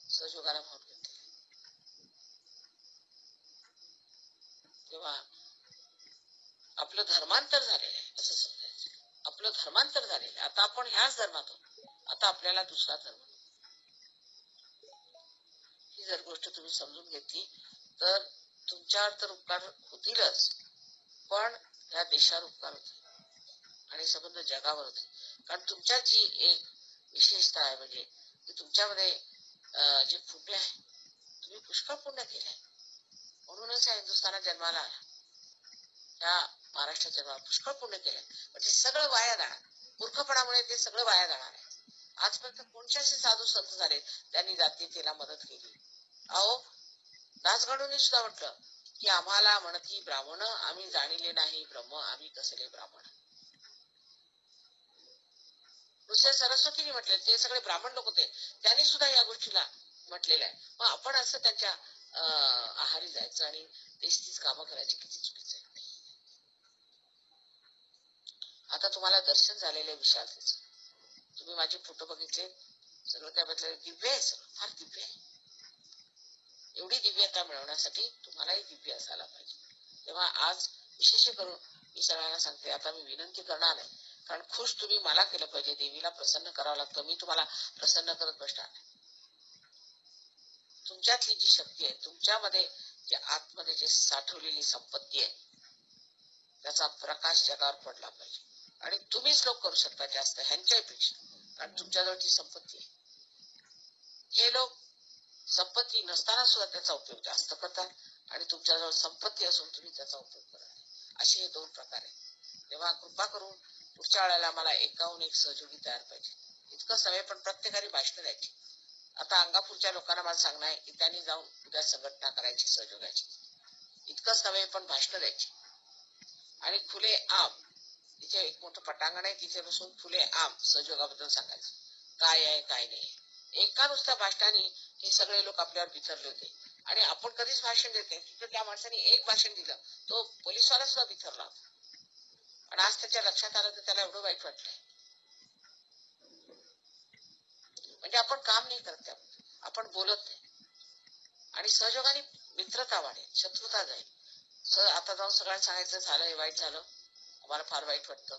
सहयोगाला भाव घेतले. तेव्हा आपलं धर्मांतर झालेलं आहे असं समजायचं. आपलं धर्मांतर झालेलं आहे. आता आपण ह्याच धर्मात आहोत, आता आपल्याला दुसरा धर्म. ही जर गोष्ट तुम्ही समजून घेतली तर तुमच्यावर तर उपकार होतीलच, पण या देशावर उपकार होतील आणि संबंध जगावर होते. कारण तुमच्या जी एक विशेषता आहे म्हणजे तुमच्यामध्ये जे पुण्य आहे, तुम्ही पुष्कळ पुण्य केलंय, म्हणूनच या हिंदुस्थानात जन्माला आला, या महाराष्ट्रात जन्माला पुष्कळ पुण्य केलंय. पण ते सगळं वाया जाणार, मूर्खपणामुळे ते सगळं वाया जाणार आहे. आजपर्यंत कोणते असे साधू संत झाले त्यांनी जातीयतेला मदत केली? अहो दासगणूंनी सुद्धा म्हटलं की आम्हाला म्हणती ब्राह्मण, आम्ही जाणिले नाही ब्रह्म, आम्ही कसले ब्राह्मण. नुसते सरस्वतीने म्हटले, ते सगळे ब्राह्मण लोक होते, त्यांनी सुद्धा या गोष्टीला म्हटलेलं आहे. मग आपण असं त्यांच्या आहारी जायचं आणि तेच तीच कामं करायची, किती चुकीचं आहे. आता तुम्हाला दर्शन झालेलं आहे विशालतेचं. तुम्ही माझे फोटो बघितले, सगळं त्याबद्दल दिव्य आहे, सगळं फार दिव्य आहे. एवढी दिव्यता मिळवण्यासाठी तुम्हालाही दिव्य असायला पाहिजे. तेव्हा आज विशेष करून मी सगळ्यांना सांगते, आता मी विनंती करणार नाही, कारण खुश तुम्ही मला केलं पाहिजे. देवीला प्रसन्न करावं लागतं, मी तुम्हाला प्रसन्न करत बसणार नाही. तुमच्यातली जी शक्ती आहे, तुमच्यामध्ये जे आतमध्ये जे साठवलेली संपत्ती आहे, त्याचा प्रकाश जगावर पडला पाहिजे. आणि तुम्हीच लोक करू शकता जास्त ह्यांच्यापेक्षा, कारण तुमच्याजवळ ती संपत्ती आहे. हे लोक संपत्ती नसताना सुद्धा त्याचा उपयोग जास्त करतात आणि तुमच्याजवळ संपत्ती असून तुम्ही त्याचा उपयोग करत नाही. असे हे दोन प्रकार आहेत. तेव्हा कृपा करून पुढच्या वेळेला मला एकाहून एक सहयोगी तयार पाहिजे. इतकंच नव्हे, पण प्रत्येकाने भाषणं द्यायची. आता अंगापूरच्या लोकांना मला सांगणं आहे की त्यांनी जाऊन उद्या संघटना करायची सहयोगाची. इतकंच नव्हे, पण भाषणं द्यायची. आणि खुले आम, तिथे एक मोठं पटांगण आहे, तिथे बसून खुले आम सहयोगाबद्दल सांगायचं, काय आहे काय नाही. एका नुसत्या भाषणाने हे सगळे लोक आपल्यावर बिथरले होते. आणि आपण कधीच भाषण देत नाही. तिथं त्या माणसाने एक भाषण दिलं, तो पोलिसवाला सुद्धा बिथरला होता. आणि आज त्याच्या लक्षात आलं तर त्याला एवढं वाईट वाटलंय. म्हणजे आपण काम नाही करत, त्यामध्ये आपण बोलत नाही. आणि सहयोगाने मित्रता वाढेल, शत्रुता जाईल. आता जाऊन सगळ्यांना सांगायचं, झालं वाईट झालं, आम्हाला फार वाईट वाटतं.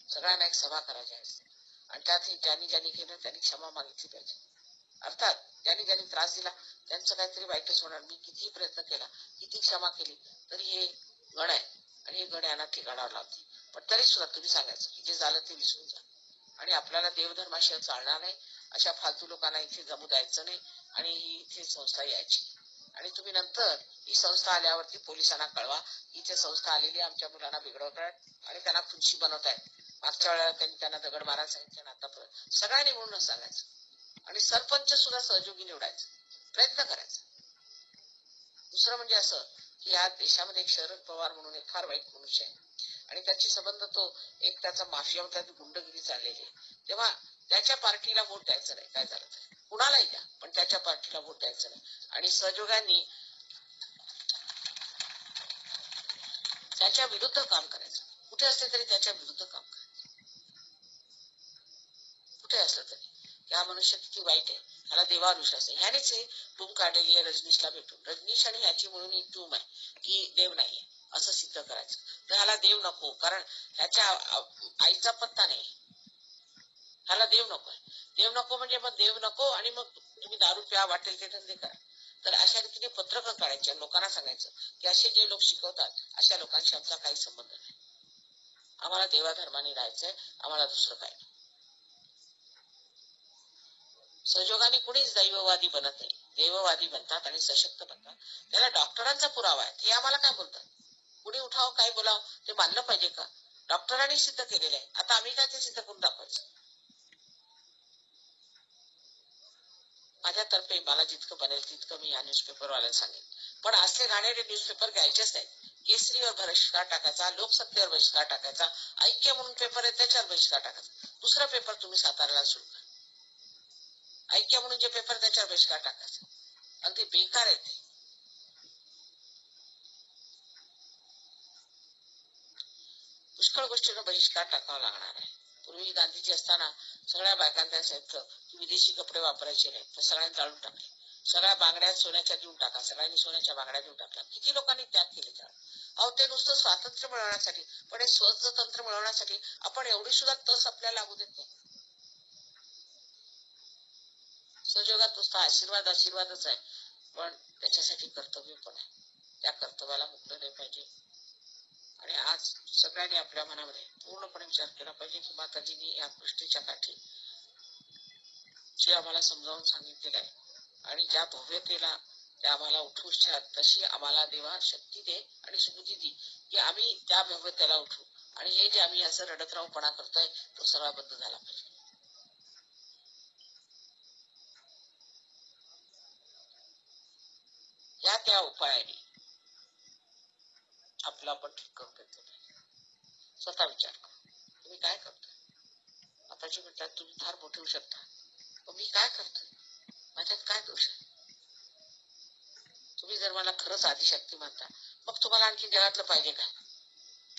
सगळ्यांना एक सभा करायची असते आणि त्यात ज्यांनी ज्यांनी केलं त्यांनी क्षमा मागितली पाहिजे. अर्थात ज्यांनी ज्यांनी त्रास दिला त्यांचं काहीतरी वाईटच होणार. मी कितीही प्रयत्न केला, किती क्षमा केली, तरी हे गण आहे आणि हे गण यांना ठिकाणावर लावते. पण तरी सुद्धा तुम्ही सांगायचं की जे झालं ते विसरून जा. आणि आपल्याला देवधर्माशिवाय चालणार नाही, अशा फालतू लोकांना इथे जमू द्यायचं नाही आणि ही इथे संस्था यायची. आणि तुम्ही नंतर ही संस्था आल्यावरती पोलिसांना कळवा, इथे संस्था आलेली आमच्या मुलांना बिघडवतायत आणि त्यांना खुशी बनवतायत. मागच्या वेळेला त्यांनी त्यांना दगड मारायला सांगितलं, आता सगळ्यांनी म्हणून सांगायचं. आणि सरपंच सुद्धा सहयोगी निवडायचं, प्रयत्न करायचा. दुसरं म्हणजे असं की या देशामध्ये एक शरद पवार म्हणून एक फार वाईट मनुष्य आहे आणि त्याची संबंध तो एक त्याचा माफिया होता, गुंडगिरी चाललेली आहे. तेव्हा त्याच्या पार्टीला वोट द्यायचं नाही, काय झालं तर कुणालाही द्या, पण त्याच्या पार्टीला वोट द्यायचं नाही. आणि सहयोगांनी त्याच्या विरुद्ध काम करायचं. कुठे असले तरी त्याच्या विरुद्ध काम करायचं, कुठे असलं तरी. हा मनुष्य किती वाईट आहे, ह्याला देवावर विश्वास आहे. ह्यानेच हे टूम काढलेली आहे रजनीशला भेटून. रजनीश आणि ह्याची म्हणून एक टूम आहे की देव नाहीये असं सिद्ध करायचं. तर ह्याला देव नको, कारण ह्याच्या आईचा पत्ता नाही. ह्याला देव नको, देव नको म्हणजे मग देव नको आणि मग तुम्ही दारू प्या, वाटेल ते धंदे करा. तर अशा रीतीने पत्रकं काढायची, लोकांना सांगायचं की असे जे लोक शिकवतात अशा लोकांशी आमचा काही संबंध नाही, आम्हाला देवाधर्माने राहायचंय, आम्हाला दुसरं काय. सहयोगाने कुणीच दैववादी बनत नाही, देववादी बनतात आणि सशक्त बनतात. त्याला डॉक्टरांचा पुरावा आहे. हे आम्हाला काय बोलतात, कुणी उठाव काय बोलाव ते मानलं पाहिजे का? डॉक्टरांनी सिद्ध केलेलं आहे, आता आम्ही काय ते सिद्ध करून दाखवायचं. माझ्यातर्फे मला जितकं बनेल तितकं मी या न्यूजपेपरवाल्याला सांगेन. पण असे घाणेरडे न्यूजपेपर घ्यायचेच नाही. केसरीवर बहिष्कार टाकायचा, लोकसत्तेवर बहिष्कार टाकायचा, ऐक्य म्हणून पेपर आहे त्याच्यावर बहिष्कार टाकायचा. दुसरा पेपर तुम्ही साताऱ्याला सुरू करा, ऐक्य म्हणून जे पेपर त्याच्यावर बहिष्कार टाकायचा. अगदी बेकार आहे ते. पुष्कळ गोष्टींना बहिष्कार टाकावा लागणार आहे. पूर्वी गांधीजी असताना सगळ्या बायकांना सांगितलं की विदेशी कपडे वापरायचे नाही, तर सगळ्यांनी जाळून टाकले. सगळ्या बांगड्या सोन्याच्या देऊन टाका, सगळ्यांनी सोन्याच्या बांगड्या देऊन टाकल्या. किती लोकांनी त्याग केले त्यावेळेस. अहो, ते नुसतं स्वातंत्र्य मिळवण्यासाठी, पण हे स्वतंत्र मिळवण्यासाठी आपण एवढी सुद्धा तस आपल्याला लागू देत नाही. सहयोगात नुसता आशीर्वादच आहे, पण त्याच्यासाठी कर्तव्य पण आहे. त्या कर्तव्याला मुकलं नाही पाहिजे. आणि आज सगळ्यांनी आपल्या मनामध्ये पूर्णपणे विचार केला पाहिजे की माताजींनी या गोष्टीच्या काठी जे आम्हाला समजावून सांगितलेलं आहे आणि ज्या भव्यतेला त्या आम्हाला उठवू इच्छितात, तशी आम्हाला देवा शक्ती दे आणि सुबुद्धी दे की आम्ही त्या भव्यतेला उठू. आणि हे जे आम्ही असं रडत राहूपणा करतोय तो सगळा बंद झाला पाहिजे. या त्या उपायाने आपलं आपण ठीक करून घेतलं पाहिजे. स्वतः विचार करा, तुम्ही काय करता. माताजी म्हणतात तुम्ही फार मोठे होऊ शकता, पण मी काय करतोय, माझ्यात काय दोष आहे? तुम्ही जर मला खरंच आदिशक्ती मानता, मग तुम्हाला आणखी जगातलं पाहिजे काय?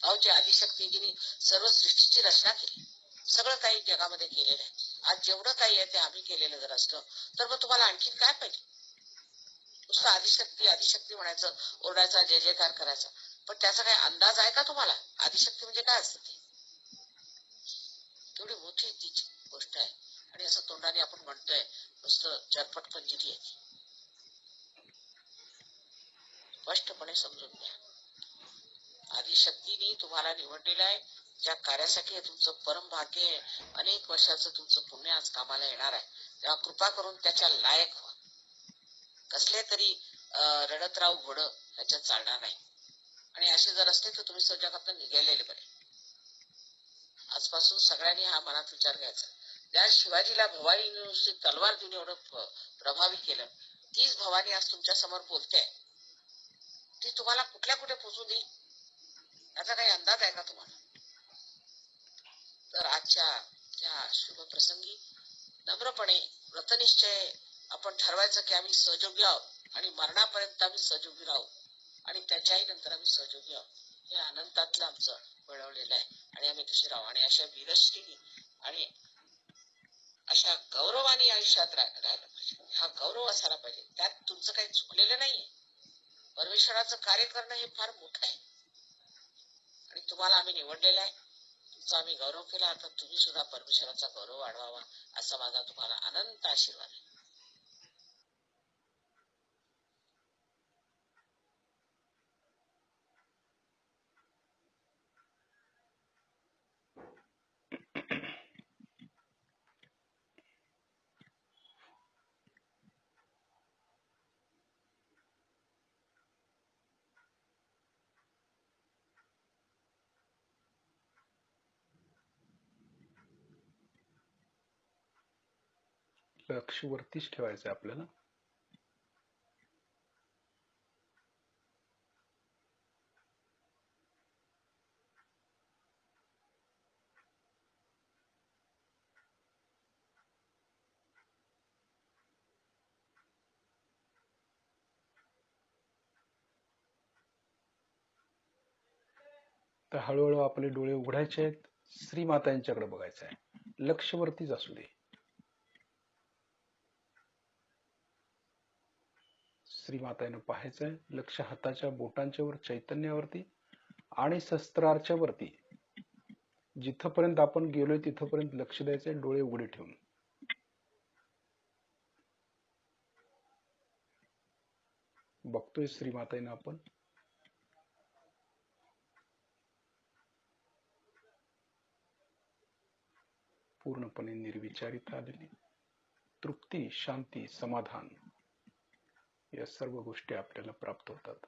अहो, जी आदिशक्ती जिने सर्व सृष्टीची रचना केली, सगळं काही जगामध्ये केलेलं आहे, आज जेवढं काही आहे ते आम्ही केलेलं जर असलं तर मग तुम्हाला आणखी काय पाहिजे? नुसतं आदिशक्ती आदिशक्ती म्हणायचं, ओरडायचा, जय जयकार करायचा, पण त्याचा काही अंदाज आहे का तुम्हाला? आदिशक्ती म्हणजे काय असतं ते? तेवढी मोठी तिची गोष्ट आहे. आणि असं तोंडाने आपण म्हणतोय नुसतं चरपट पंजिरी आहे. स्पष्टपणे समजून घ्या, आदिशक्तीने तुम्हाला निवडलेलं आहे. ज्या कार्यासाठी हे तुमचं परम भाग्य आहे, अनेक वर्षाचं तुमचं पुण्य आज कामाला येणार आहे, तेव्हा कृपा करून त्याच्या लायक व्हा. कसले तरी रडत राहू घोडं ह्याच्यात चालणार नाही. आणि असे जर असते तर तुम्ही जगातून निघालेले बरे. आजपासून सगळ्यांनी हा मनात विचार घ्यायचा. ज्या शिवाजीला भवानी नुसती तलवार देऊन एवढं प्रभावी केलं, तीच भवानी आज तुमच्या समोर बोलते. ती तुम्हाला कुठल्या कुठे पोचू देईल याचा काही अंदाज आहे का तुम्हाला? तर आजच्या या शुभ प्रसंगी नम्रपणे व्रतनिश्चय आपण ठरवायचं की आम्ही सहयोगी आहोत आणि मरणापर्यंत आम्ही सहयोगी राहू आणि त्याच्याही नंतर आम्ही सहयोगी आहोत. हे अनंतातलं आमचं मिळवलेलं आहे आणि आम्ही तसे राहू. आणि अशा वीरश्रीनी आणि अशा गौरवाने आयुष्यात राहायला पाहिजे. हा गौरव असायला पाहिजे. त्यात तुमचं काही चुकलेलं नाहीये. परमेश्वराचं कार्य करणं हे फार मोठं आहे आणि तुम्हाला आम्ही निवडलेलं आहे. तुमचा आम्ही गौरव केला, आता तुम्ही सुद्धा परमेश्वराचा गौरव वाढवावा असा माझा तुम्हाला अनंत आशीर्वाद आहे. लक्ष वरतीच ठेवायचं आहे आपल्याला. तर हळूहळू आपले डोळे उघडायचे आहेत. श्रीमाता यांच्याकडे बघायचं आहे. लक्ष वरतीच असू दे. श्रीमातांना पाहायचंय. लक्ष हाताच्या बोटांच्या वर, चैतन्यावरती आणि शस्त्राच्या वरती. जिथपर्यंत आपण गेलोय तिथपर्यंत लक्ष द्यायचंय, डोळे उघडे ठेवून. बघतोय श्रीमातांना आपण. पूर्णपणे निर्विचारित आलेली तृप्ती, शांती, समाधान या सर्व गोष्टी आपल्याला प्राप्त होतात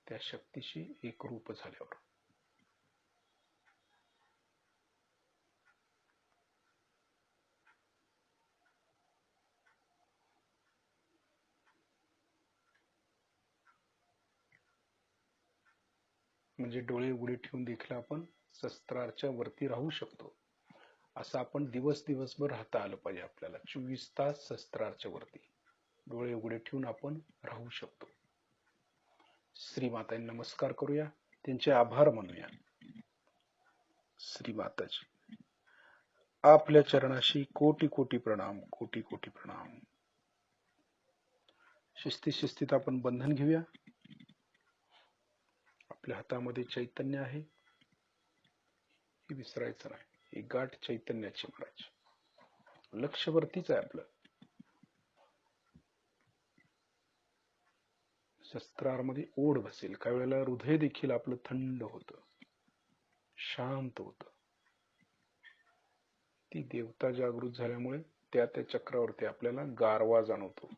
त्या शक्तीशी एकरूप झाल्यावर. म्हणजे डोळे उघडे ठेवून देखील आपण शस्त्राच्या वरती राहू शकतो. असं आपण दिवसभर राहता आलं पाहिजे आपल्याला. 24 तास शस्त्राच्या वरती डोळे उघडे ठेवून आपण राहू शकतो. श्रीमातांना नमस्कार करूया, त्यांचे आभार मानूया. श्रीमाताजी, आपल्या चरणाशी कोटी कोटी प्रणाम, कोटी कोटी प्रणाम. शिस्तीत आपण बंधन घेऊया. आपल्या हातामध्ये चैतन्य आहे, हे विसरायचं नाही. ही गाठ चैतन्याची महाराज. लक्ष वरतीच आहे आपलं. शस्त्रामध्ये ओढ बसेल. काही वेळेला हृदय देखील आपलं थंड होतं, शांत होतं. ती देवता जागृत झाल्यामुळे त्या चक्रावरती आपल्याला गारवा जाणवतो.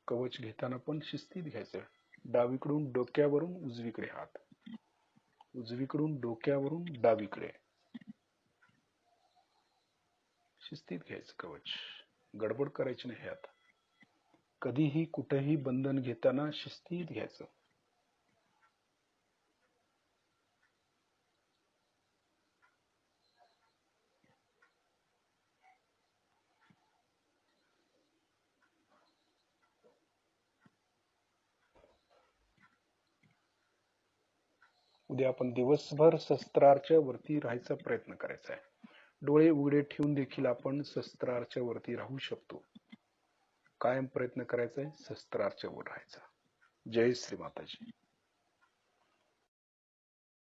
कवच घेताना पण शिस्तीत घ्यायचं. डावीकडून डोक्यावरून उजवीकडे हात, उजवीकडून डोक्यावरून डावीकडे. शिस्तीत घ्यायचं कवच. गडबड करायची नाही. आता कधीही कुठेही बंधन घेताना शिस्तीत घ्यायचं. उद्या आपण दिवसभर शस्त्राच्या वरती राहायचा प्रयत्न करायचा आहे. डोळे उघडे ठेवून देखील आपण शस्त्राच्या वरती राहू शकतो. कायम प्रयत्न करायचा आहे शस्त्राच्या वर राहायचा. जय श्री माताजी.